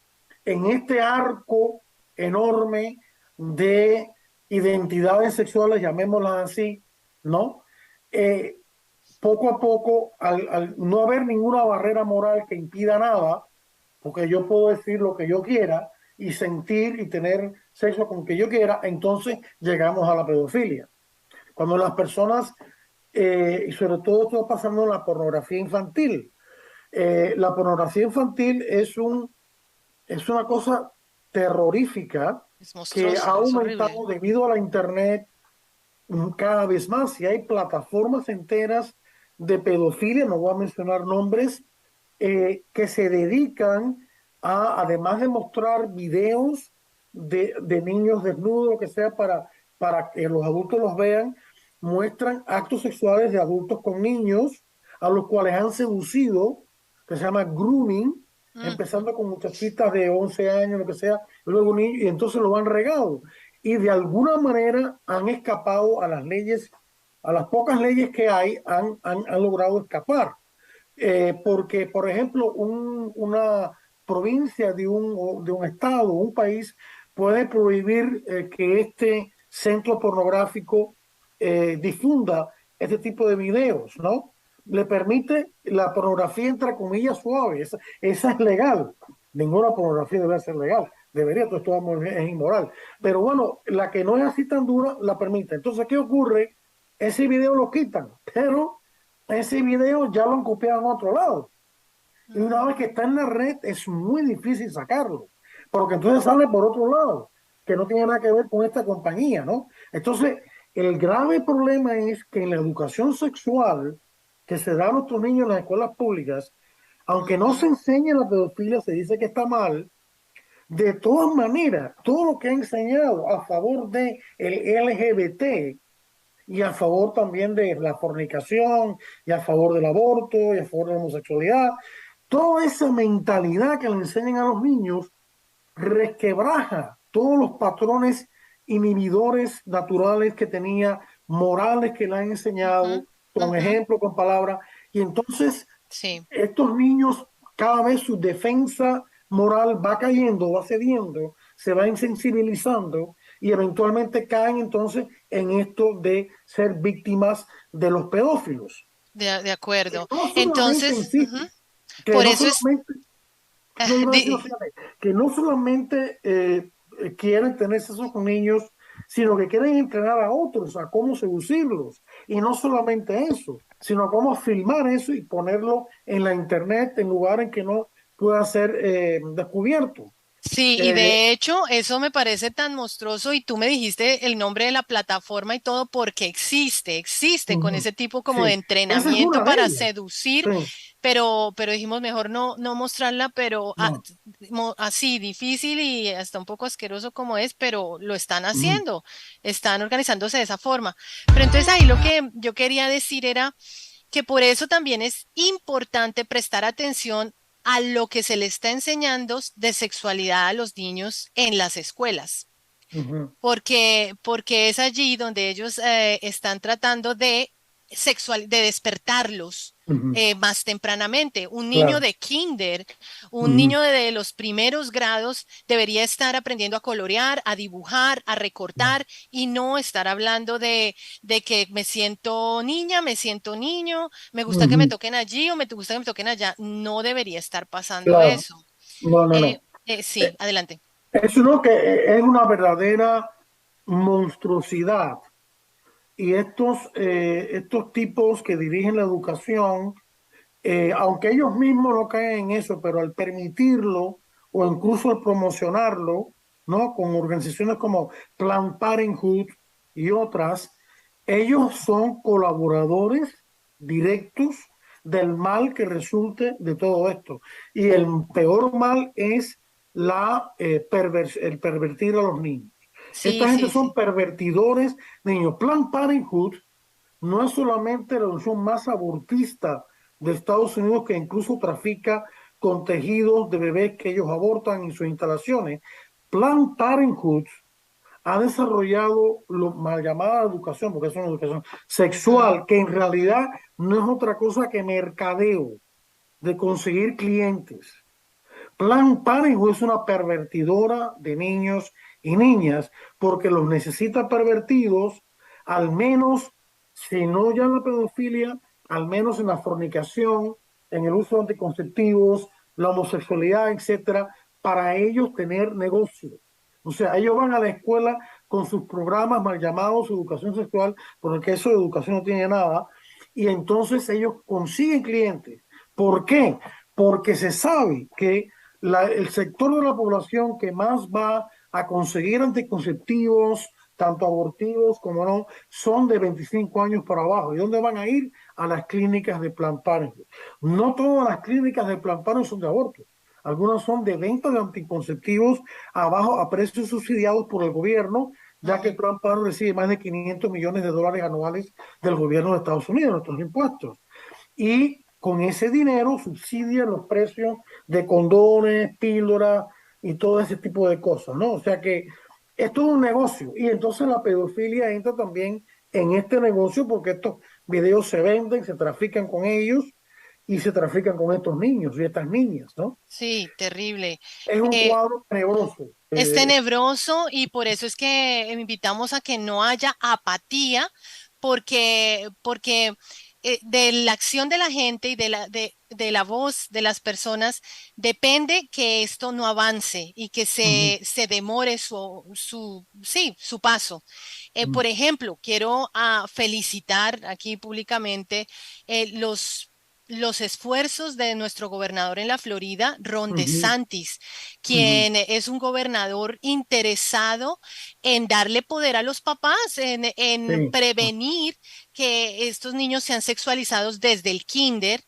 en este arco enorme de identidades sexuales, llamémoslas así, ¿no? Eh, Poco a poco, al no haber ninguna barrera moral que impida nada, porque yo puedo decir lo que yo quiera y sentir y tener sexo con que yo quiera, entonces llegamos a la pedofilia. Cuando las personas, y sobre todo esto está pasando en la pornografía infantil, la pornografía infantil es una cosa terrorífica Es que ha monstruoso, es horrible. aumentado debido a la internet cada vez más y hay plataformas enteras de pedofilia, no voy a mencionar nombres, que se dedican a, además de mostrar videos de niños desnudos, lo que sea, para que los adultos los vean, muestran actos sexuales de adultos con niños a los cuales han seducido, que se llama grooming, Ujú, empezando con muchachitas de 11 años, lo que sea, y luego niños, y entonces lo han regado. Y de alguna manera han escapado a las leyes, a las pocas leyes que hay, han logrado escapar. Porque, por ejemplo, una provincia de un estado, un país, puede prohibir que este centro pornográfico difunda este tipo de videos, ¿no? Le permite la pornografía, entre comillas, suave. Esa es legal. Ninguna pornografía debe ser legal. Debería, todo esto es inmoral. Pero bueno, la que no es así tan dura, la permite. Entonces, ¿qué ocurre? Ese video lo quitan, pero ese video ya lo han copiado en otro lado. Y una vez que ujú, está en la red es muy difícil sacarlo, porque entonces sale por otro lado, que no tiene nada que ver con esta compañía, ¿no? Entonces, el grave problema es que en la educación sexual que se da a nuestros niños en las escuelas públicas, aunque no se ujú, enseña la pedofilia, se dice que está mal, de todas maneras, todo lo que ha enseñado a favor de el LGBT y a favor también de la fornicación, y a favor del aborto, y a favor de la homosexualidad. Toda esa mentalidad que le enseñan a los niños resquebraja todos los patrones inhibidores naturales que tenía, morales que le han ujú, enseñado, con ujú. ejemplo, con palabras. Y entonces Sí. estos niños, cada vez su defensa moral va cayendo, va cediendo, se va insensibilizando y eventualmente caen entonces en esto de ser víctimas de los pedófilos. de Que acuerdo. no solamente, Entonces, insisto, que por no eso es, solamente, no iba a decir, fíjate, que no solamente quieren tener sexo con niños, sino que quieren entrenar a otros a cómo seducirlos. Y no solamente eso, sino a cómo filmar eso y ponerlo en la internet en lugares en que no pueda ser descubierto. sí, y Eh, de hecho, eso me parece tan monstruoso y tú me dijiste el nombre de la plataforma y todo porque existe con Ujú. ese tipo como de Sí, esa es entrenamiento una de para ellas. seducir, Sí, pero dijimos mejor no mostrarla, pero no. así difícil y hasta un poco asqueroso como es, pero lo están Ujú, haciendo, están organizándose de esa forma. Pero entonces ahí lo que yo quería decir era que por eso también es importante prestar atención a lo que se le está enseñando de sexualidad a los niños en las escuelas, ujú, porque es allí donde ellos están tratando de de despertarlos ujú. más tempranamente. Un niño Claro. de kinder, un Ujú, niño de los primeros grados debería estar aprendiendo a colorear, a dibujar, a recortar y no estar hablando de que me siento niña, me siento niño, me gusta que me ujú. toquen allí o me gusta que me toquen allá. No debería estar pasando Claro. eso. No, no, no. Sí, adelante. Es uno que es una verdadera monstruosidad. Y estos tipos que dirigen la educación, aunque ellos mismos no caen en eso, pero al permitirlo o incluso al promocionarlo, ¿no? Con organizaciones como Planned Parenthood y otras, ellos son colaboradores directos del mal que resulte de todo esto. Y el peor mal es el pervertir a los niños. Sí, Esta gente sí, son sí. pervertidores de niños. Planned Parenthood no es solamente la organización más abortista de Estados Unidos que incluso trafica con tejidos de bebés que ellos abortan en sus instalaciones. Planned Parenthood ha desarrollado lo mal llamada educación, porque es una educación Ujú, sexual, que en ujú. realidad no es otra cosa que mercadeo de conseguir clientes. Planned Parenthood es una pervertidora de niños y niñas porque los necesita pervertidos, al menos, si no ya en la pedofilia, al menos en la fornicación, en el uso de anticonceptivos, la homosexualidad, etcétera, para ellos tener negocio. O sea, ellos van a la escuela con sus programas mal llamados educación sexual, porque eso de educación no tiene nada, y entonces ellos consiguen clientes. ¿Por qué? Porque se sabe que el sector de la población que más va a conseguir anticonceptivos, tanto abortivos como no, son de 25 años para abajo. ¿Y dónde van a ir? A las clínicas de Planned Parenthood. No todas las clínicas de Planned Parenthood son de aborto. Algunas son de venta de anticonceptivos abajo a precios subsidiados por el gobierno, ya que Ujú. Planned Parenthood recibe más de 500 millones de dólares anuales del gobierno de Estados Unidos, nuestros impuestos. Y con ese dinero subsidian los precios de condones, píldoras y todo ese tipo de cosas, ¿no? O sea que es todo un negocio y entonces la pedofilia entra también en este negocio porque estos videos se venden, se trafican con ellos y se trafican con estos niños y estas niñas, ¿no? Sí, terrible. Es un Eh, cuadro tenebroso. es tenebroso y por eso es que invitamos a que no haya apatía, porque de la acción de la gente y de la voz de las personas depende que esto no avance y que Ujú, se demore sí, su paso. ujú, Por ejemplo, quiero felicitar aquí públicamente los esfuerzos de nuestro gobernador en la Florida, Ron ujú, DeSantis, ujú. quien es un gobernador interesado en darle poder a los papás, en Sí. prevenir que estos niños sean sexualizados desde el kinder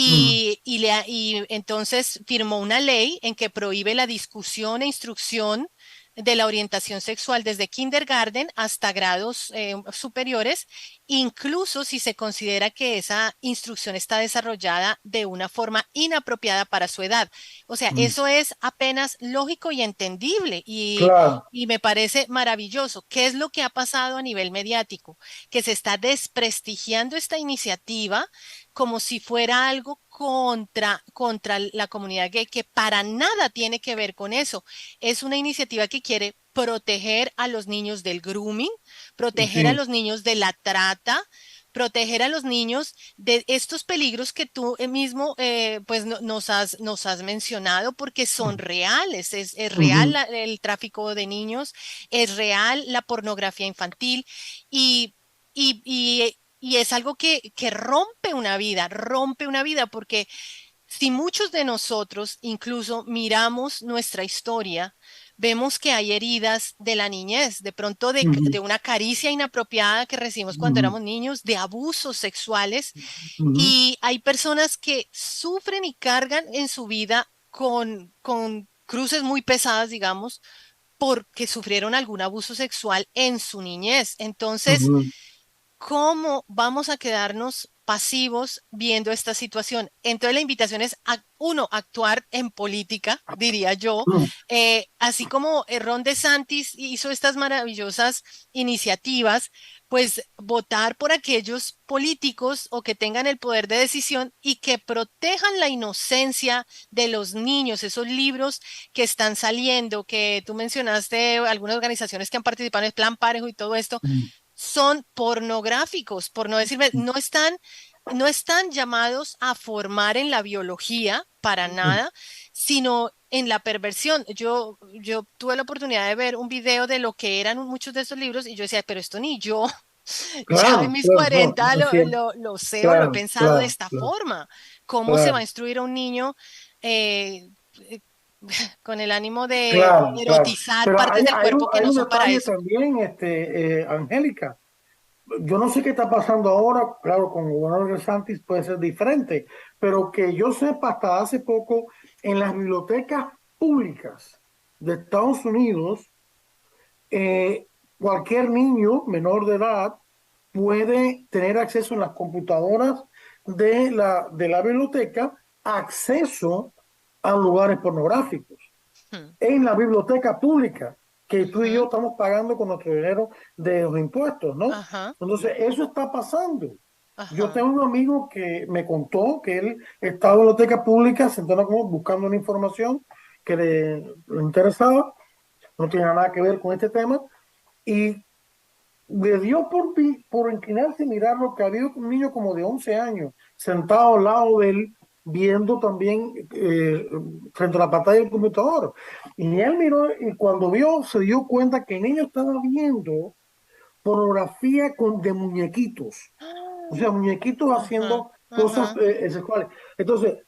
Ujú, y entonces firmó una ley en que prohíbe la discusión e instrucción de la orientación sexual desde kindergarten hasta grados superiores, incluso si se considera que esa instrucción está desarrollada de una forma inapropiada para su edad. O sea, ujú. eso es apenas lógico y entendible Claro. y me parece maravilloso. ¿Qué es lo que ha pasado a nivel mediático? Que se está desprestigiando esta iniciativa como si fuera algo contra la comunidad gay, que para nada tiene que ver con eso. Es una iniciativa que quiere proteger a los niños del grooming, proteger a Sí. los niños de la trata, proteger a los niños de estos peligros que tú mismo pues nos has mencionado porque son reales. Es real Ujú, el tráfico de niños, es real la pornografía infantil y, y es algo que rompe una vida porque si muchos de nosotros incluso miramos nuestra historia, vemos que hay heridas de la niñez, de pronto ujú, de una caricia inapropiada que recibimos cuando ujú, éramos niños, de abusos sexuales, ujú, y hay personas que sufren y cargan en su vida con cruces muy pesadas, digamos, porque sufrieron algún abuso sexual en su niñez. Entonces, ujú, ¿cómo vamos a quedarnos pasivos viendo esta situación? Entonces la invitación es a uno, actuar en política, diría yo, ujú. así como Ron DeSantis hizo estas maravillosas iniciativas, pues votar por aquellos políticos o que tengan el poder de decisión y que protejan la inocencia de los niños, esos libros que están saliendo, que tú mencionaste, algunas organizaciones que han participado en el Plan Parejo y todo esto son pornográficos, por no decirme, no están llamados a formar en la biología para nada, sino en la perversión. Yo tuve la oportunidad de ver un video de lo que eran muchos de esos libros y yo decía, pero esto ni yo, ya en Claro, mis claro, no, 40 así es. lo sé o lo he Claro, pensado de claro, esta claro, forma. ¿Cómo se va a claro, instruir a un niño eh, eh, con el ánimo de claro, claro. erotizar Pero partes del cuerpo que hay no un son para detalle eso? también, Angélica. Yo no sé qué está pasando ahora, claro, con el gobernador de Santis puede ser diferente, pero que yo sepa, hasta hace poco, en las bibliotecas públicas de Estados Unidos, eh, cualquier niño menor de edad puede tener acceso en las computadoras de la biblioteca, acceso a lugares pornográficos Hmm, en la biblioteca pública, que tú y yo ujú, estamos pagando con nuestro dinero de los impuestos, ¿no? ajá. Entonces, eso está pasando. Yo Ajá, tengo un amigo que me contó que él estaba en la biblioteca pública sentado como buscando una información que le interesaba, no tiene nada que ver con este tema, y le dio por inclinarse y mirar lo que había un niño como de 11 años sentado al lado de él, viendo también frente a la pantalla del computador. Y él miró y cuando vio, se dio cuenta que el niño estaba viendo pornografía de muñequitos. O sea, muñequitos ajá, haciendo cosas ajá, sexuales. Entonces,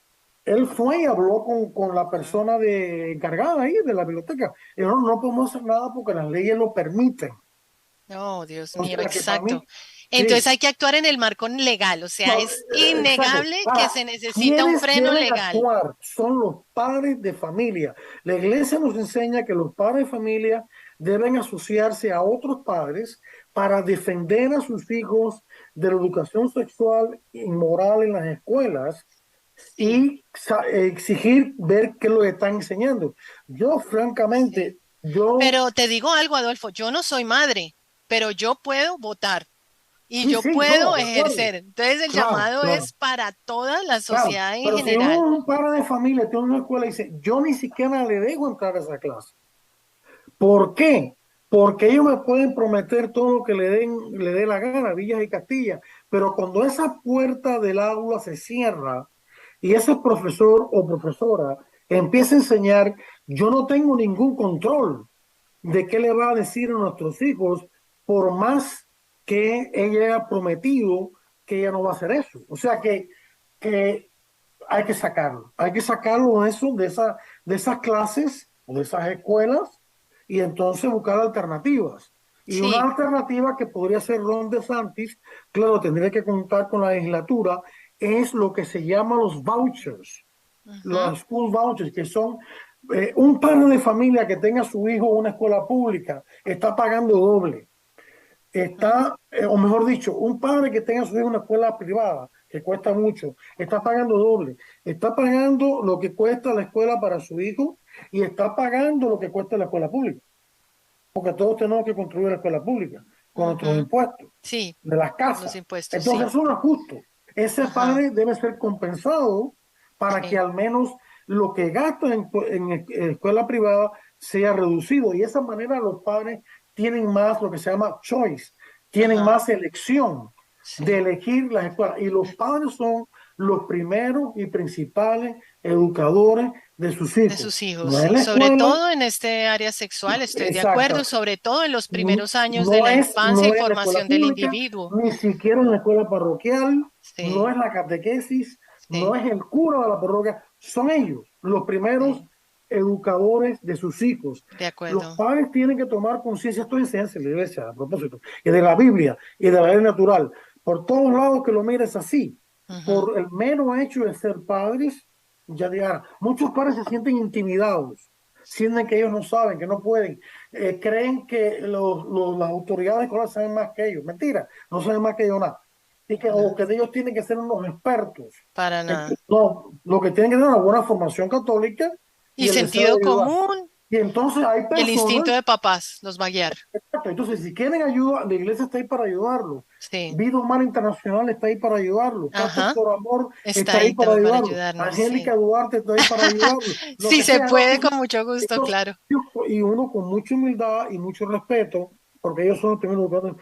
él fue y habló con la ajá. persona encargada ahí de la biblioteca. Y no, no podemos hacer nada porque las leyes lo permiten. Oh, Dios O mío, sea que para exacto. mí, Entonces sí, hay que actuar en el marco legal, o sea, no, es exacto. innegable que Ahora, se necesita un ¿quiénes freno deben legal. actuar? Son los padres de familia. La iglesia nos enseña que los padres de familia deben asociarse a otros padres para defender a sus hijos de la educación sexual y moral en las escuelas Sí, y exigir ver qué es lo que están enseñando. Yo, sí. francamente, yo, Pero te digo algo, Adolfo, yo no soy madre, pero yo puedo votar y sí, yo sí, no, puedo de acuerdo. ejercer. Entonces el Claro, llamado claro. es para toda la Claro, sociedad en pero si general. un padre de familia tiene una escuela y dice, yo ni siquiera le dejo entrar a esa clase. ¿Por qué? Porque ellos me pueden prometer todo lo que le dé la gana, Villas y Castilla, pero cuando esa puerta del aula se cierra y ese profesor o profesora empieza a enseñar, yo no tengo ningún control de qué le va a decir a nuestros hijos, por más que ella haya prometido que ella no va a hacer eso. O sea que hay que sacarlo eso, de esas clases o de esas escuelas y entonces buscar alternativas. Y una Sí. alternativa que podría ser Ron DeSantis, claro, tendría que contar con la legislatura, es lo que se llama los vouchers, Ujú, los school vouchers, que son un padre de familia que tenga a su hijo en una escuela pública, está pagando doble ujú. está, o mejor dicho, un padre que tenga a su hijo en una escuela privada, que cuesta mucho, está pagando doble. Está pagando lo que cuesta la escuela para su hijo y está pagando lo que cuesta la escuela pública. Porque todos tenemos que construir la escuela pública con nuestros Ujú. impuestos Sí, de las los casas. impuestos, Entonces, sí. eso no es justo. Ese Ajá. padre debe ser compensado para que sí, al menos lo que gastan en escuela privada sea reducido. Y de esa manera los padres tienen más lo que se llama choice, tienen ajá, más elección de sí, elegir las escuelas. Y los padres son los primeros y principales educadores de sus de hijos. sus hijos, No es sí. la Sobre escuela, todo en este área sexual, estoy de acuerdo, exacto. sobre todo en los No, primeros años de no la es, infancia no y es la escuela formación del pública, individuo. ni siquiera en la escuela parroquial, no Sí, es la catequesis, no sí, es el cura de la parroquia, son ellos los primeros sí, educadores de sus hijos. de Los acuerdo. padres tienen que tomar conciencia, esto enseñanza de la iglesia a propósito, y de la Biblia y de la ley natural. Por todos lados que lo mires así, Ujú, por el mero hecho de ser padres, ya digan, muchos padres se sienten intimidados, sienten que ellos no saben, que no pueden, creen que las autoridades escolares saben más que ellos. Mentira, no saben más que ellos nada. Y que, o no, que ellos tienen que ser unos expertos. para nada. No, lo que tienen que tener es una buena formación católica Y y el deseo de sentido ayudar. común Y entonces hay y el personas, instinto de papás los va a guiar. exacto, entonces si quieren ayuda, la iglesia está ahí para ayudarlos. Sí, Vida Humana Internacional está ahí para ayudarlos. Castos ajá, por Amor está está ahí ahí para también para ayudarlos. ayudarnos, Angélica sí. Duarte está ahí para ayudarlos. Lo Sí, que se sea. puede con mucho gusto, Entonces, claro. y uno con mucha humildad y mucho respeto, porque ellos son los primeros educadores,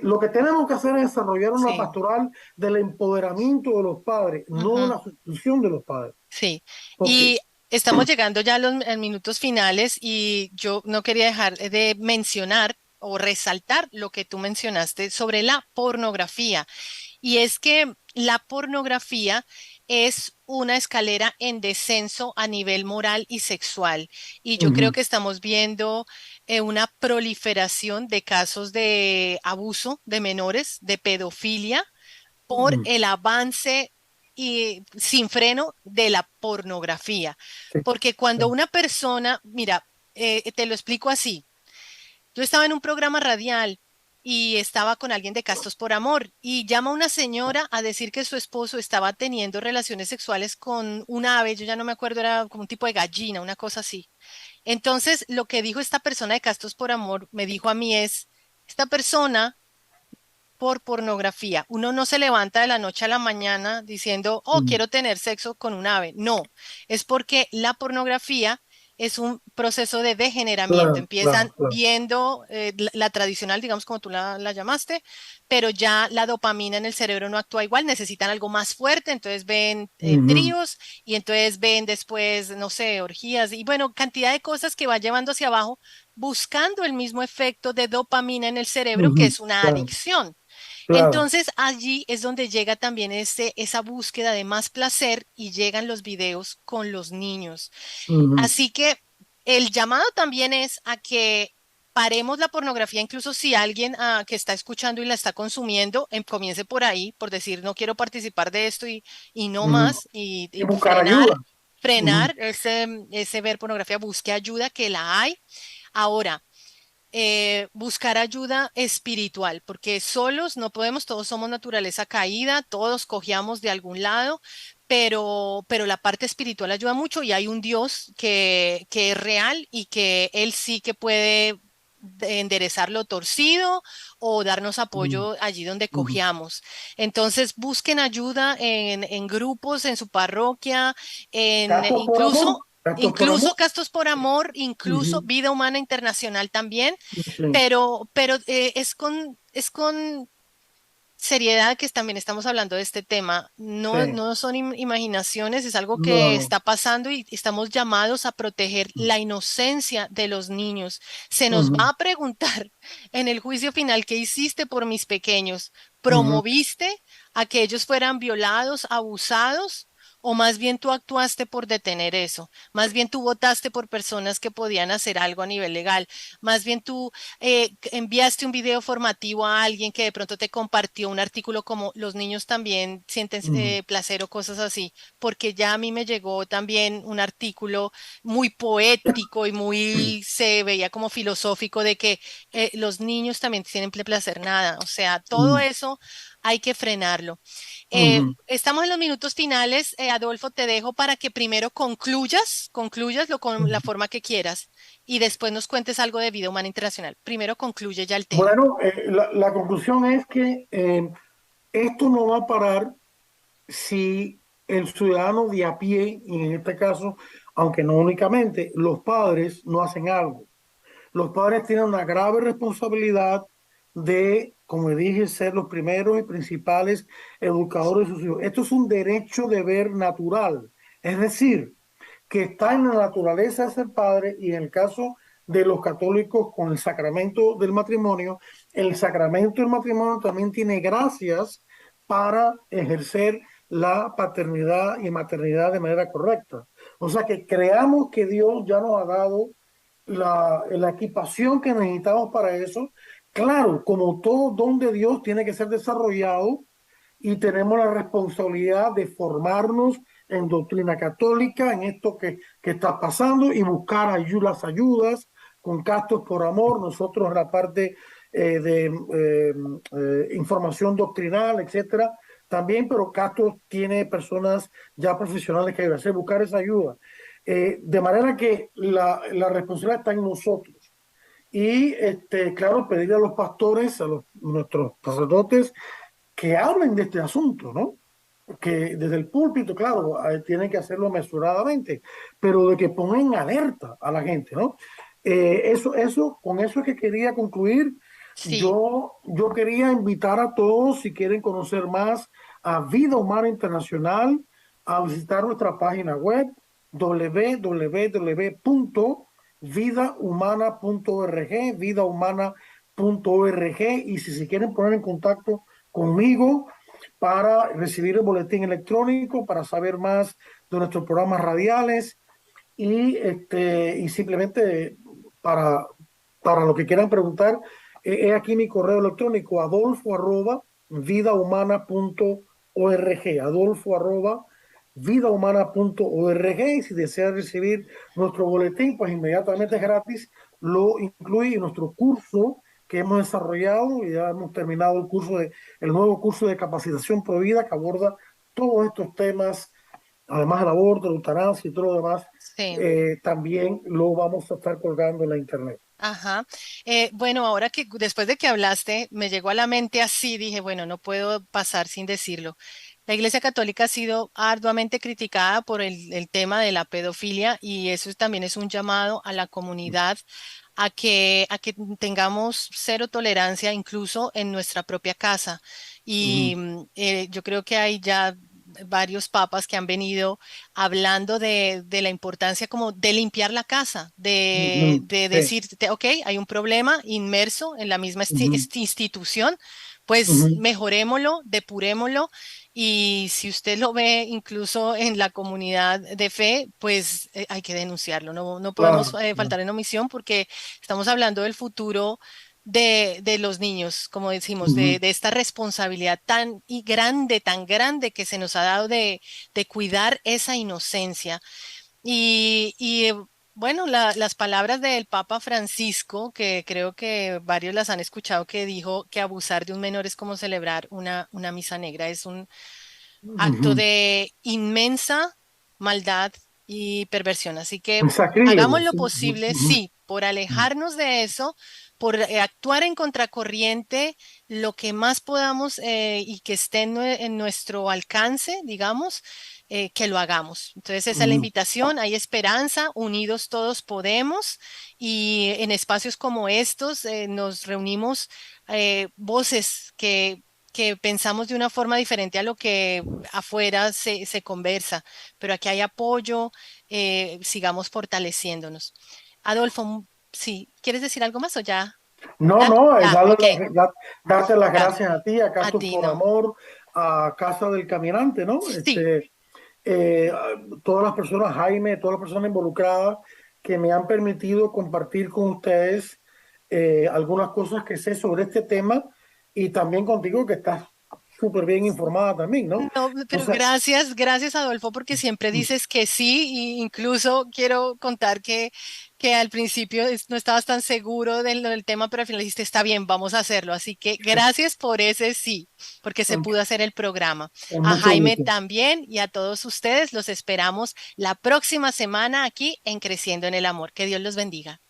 lo que tenemos que hacer es desarrollar una Sí, pastoral del empoderamiento de los padres, no de ujú, la sustitución de los padres. sí. Porque, Y estamos llegando ya a los minutos finales y yo no quería dejar de mencionar o resaltar lo que tú mencionaste sobre la pornografía. Y es que la pornografía es una escalera en descenso a nivel moral y sexual. Y yo creo ujú, que estamos viendo una proliferación de casos de abuso de menores, de pedofilia, por ujú, el avance y sin freno de la pornografía. sí, Porque sí, cuando una persona, mira, te lo explico así. Yo estaba en un programa radial y estaba con alguien de Castos por Amor y llama una señora a decir que su esposo estaba teniendo relaciones sexuales con un ave, yo ya no me acuerdo, era como un tipo de gallina, una cosa así. Entonces, lo que dijo esta persona de Castos por Amor me dijo a mí es, esta persona por pornografía, uno no se levanta de la noche a la mañana diciendo, oh, ujú, quiero tener sexo con un ave. No, es porque la pornografía es un proceso de degeneramiento. claro, Empiezan claro, claro. viendo la tradicional, digamos como tú la llamaste, pero ya la dopamina en el cerebro no actúa igual, necesitan algo más fuerte, entonces ven Ujú, tríos y entonces ven después, no sé, orgías y bueno, cantidad de cosas que va llevando hacia abajo buscando el mismo efecto de dopamina en el cerebro, que ujú, es una claro, adicción. claro. Entonces allí es donde llega también esa búsqueda de más placer y llegan los videos con los niños. Ujú, Así que el llamado también es a que paremos la pornografía, incluso si alguien que está escuchando y la está consumiendo, comience por ahí, por decir, no quiero participar de esto y no ujú. más, Y y buscar ayuda. Ujú, frenar ese ver pornografía, busque ayuda, que la hay. Ahora, buscar ayuda espiritual, porque solos no podemos, todos somos naturaleza caída, todos cojeamos de algún lado, pero la parte espiritual ayuda mucho y hay un Dios que es real y que Él sí que puede enderezar lo torcido o darnos ujú, apoyo allí donde ujú. cojeamos. Entonces, busquen ayuda en grupos, en su parroquia, en Castos por amor, castos por amor. incluso Castos por Amor, incluso Ujú, Vida Humana Internacional también, sí, pero es con seriedad que también estamos hablando de este tema. No, sí. no son imaginaciones, es algo No, que no. está pasando y estamos llamados a proteger la inocencia de los niños. Se nos Ujú, va a preguntar en el juicio final, ¿qué hiciste por mis pequeños? ujú, ¿Promoviste a que ellos fueran violados, abusados? ¿O más bien tú actuaste por detener eso? Más bien tú votaste por personas que podían hacer algo a nivel legal. Más bien tú enviaste un video formativo a alguien que de pronto te compartió un artículo como los niños también sienten ujú, placer o cosas así, porque ya a mí me llegó también un artículo muy poético y muy se veía como filosófico de que los niños también tienen placer, nada, o sea, todo ujú, eso hay que frenarlo. ujú, Estamos en los minutos finales, Adolfo, te dejo para que primero concluyaslo con la ujú. forma que quieras y después nos cuentes algo de vida humana internacional. Primero concluye ya el tema. Bueno, la conclusión es que esto no va a parar si el ciudadano de a pie, y en este caso, aunque no únicamente, los padres no hacen algo. Los padres tienen una grave responsabilidad de, como dije, ser los primeros y principales educadores de sus hijos. Esto es un derecho deber natural, es decir, que está en la naturaleza de ser padre, y en el caso de los católicos con el sacramento del matrimonio, el sacramento del matrimonio también tiene gracias para ejercer la paternidad y maternidad de manera correcta. O sea que creamos que Dios ya nos ha dado la equipación que necesitamos para eso. Claro, como todo don de Dios tiene que ser desarrollado, y tenemos la responsabilidad de formarnos en doctrina católica, en esto que está pasando, y buscar las ayudas con Castos por Amor. Nosotros en la parte de información doctrinal, etcétera, también, pero Castos tiene personas ya profesionales que deben hacer, buscar esa ayuda. De manera que la responsabilidad está en nosotros. Y claro, pedir a los pastores, nuestros sacerdotes, que hablen de este asunto, ¿no? Que desde el púlpito, claro, tienen que hacerlo mesuradamente, pero de que pongan alerta a la gente, ¿no? Con eso es que quería concluir. Sí. Yo quería invitar a todos, si quieren conocer más a Vida Humana Internacional, a visitar nuestra página web www.vidahumana.org, vidahumana.org, y si se quieren poner en contacto conmigo para recibir el boletín electrónico, para saber más de nuestros programas radiales, y simplemente para, para lo que quieran preguntar, he aquí mi correo electrónico: adolfo@vidahumana.org, adolfo@vidahumana.org, y si desea recibir nuestro boletín, pues inmediatamente es gratis, lo incluye en nuestro curso que hemos desarrollado, y ya hemos terminado el nuevo curso de capacitación Provida, que aborda todos estos temas, además del aborto, la eutanasia y todo lo demás. Sí. También lo vamos a estar colgando en la internet. Ajá. Bueno, ahora que después de que hablaste, me llegó a la mente así, dije, bueno, no puedo pasar sin decirlo. La Iglesia Católica ha sido arduamente criticada por el tema de la pedofilia, y eso también es un llamado a la comunidad a que tengamos cero tolerancia incluso en nuestra propia casa. Y Ujú, yo creo que hay ya varios papas que han venido hablando de la importancia como de limpiar la casa, ujú, de sí, decirte, ok, hay un problema inmerso en la misma ujú, institución, pues ujú, mejorémoslo, depurémoslo, y si usted lo ve incluso en la comunidad de fe, pues hay que denunciarlo, no podemos claro, claro. faltar en omisión, porque estamos hablando del futuro de los niños, como decimos, Ujú, de esta responsabilidad tan grande que se nos ha dado de cuidar esa inocencia. Bueno, las palabras del Papa Francisco, que creo que varios las han escuchado, que dijo que abusar de un menor es como celebrar una misa negra, es un acto ujú. de inmensa maldad y perversión. Así que Un hagamos sacrílego, lo sí. posible, Ujú, sí, por ujú, alejarnos de eso, por actuar en contracorriente lo que más podamos, y que esté en nuestro alcance, digamos, que lo hagamos. Entonces esa es la ujú, invitación, hay esperanza, unidos todos podemos, y en espacios como estos nos reunimos voces que pensamos de una forma diferente a lo que afuera se conversa, pero aquí hay apoyo, sigamos fortaleciéndonos. Adolfo, sí, ¿quieres decir algo más o ya? no, Ah, no, ya, ok, darte las ya, gracias a ti, a a Castos ti por no. Amor, a Casa del Caminante, ¿no? Sí, Eh, todas las personas, Jaime, todas las personas involucradas que me han permitido compartir con ustedes algunas cosas que sé sobre este tema, y también contigo, que estás súper bien informada también, ¿no? no, pero Entonces, gracias Adolfo, porque siempre dices que sí, y incluso quiero contar que al principio no estabas tan seguro del tema, pero al final dijiste, está bien, vamos a hacerlo. Así que gracias por ese sí, porque se pudo hacer el programa. con A mucho Jaime gusto. también, y a todos ustedes los esperamos la próxima semana aquí en Creciendo en el Amor. Que Dios los bendiga.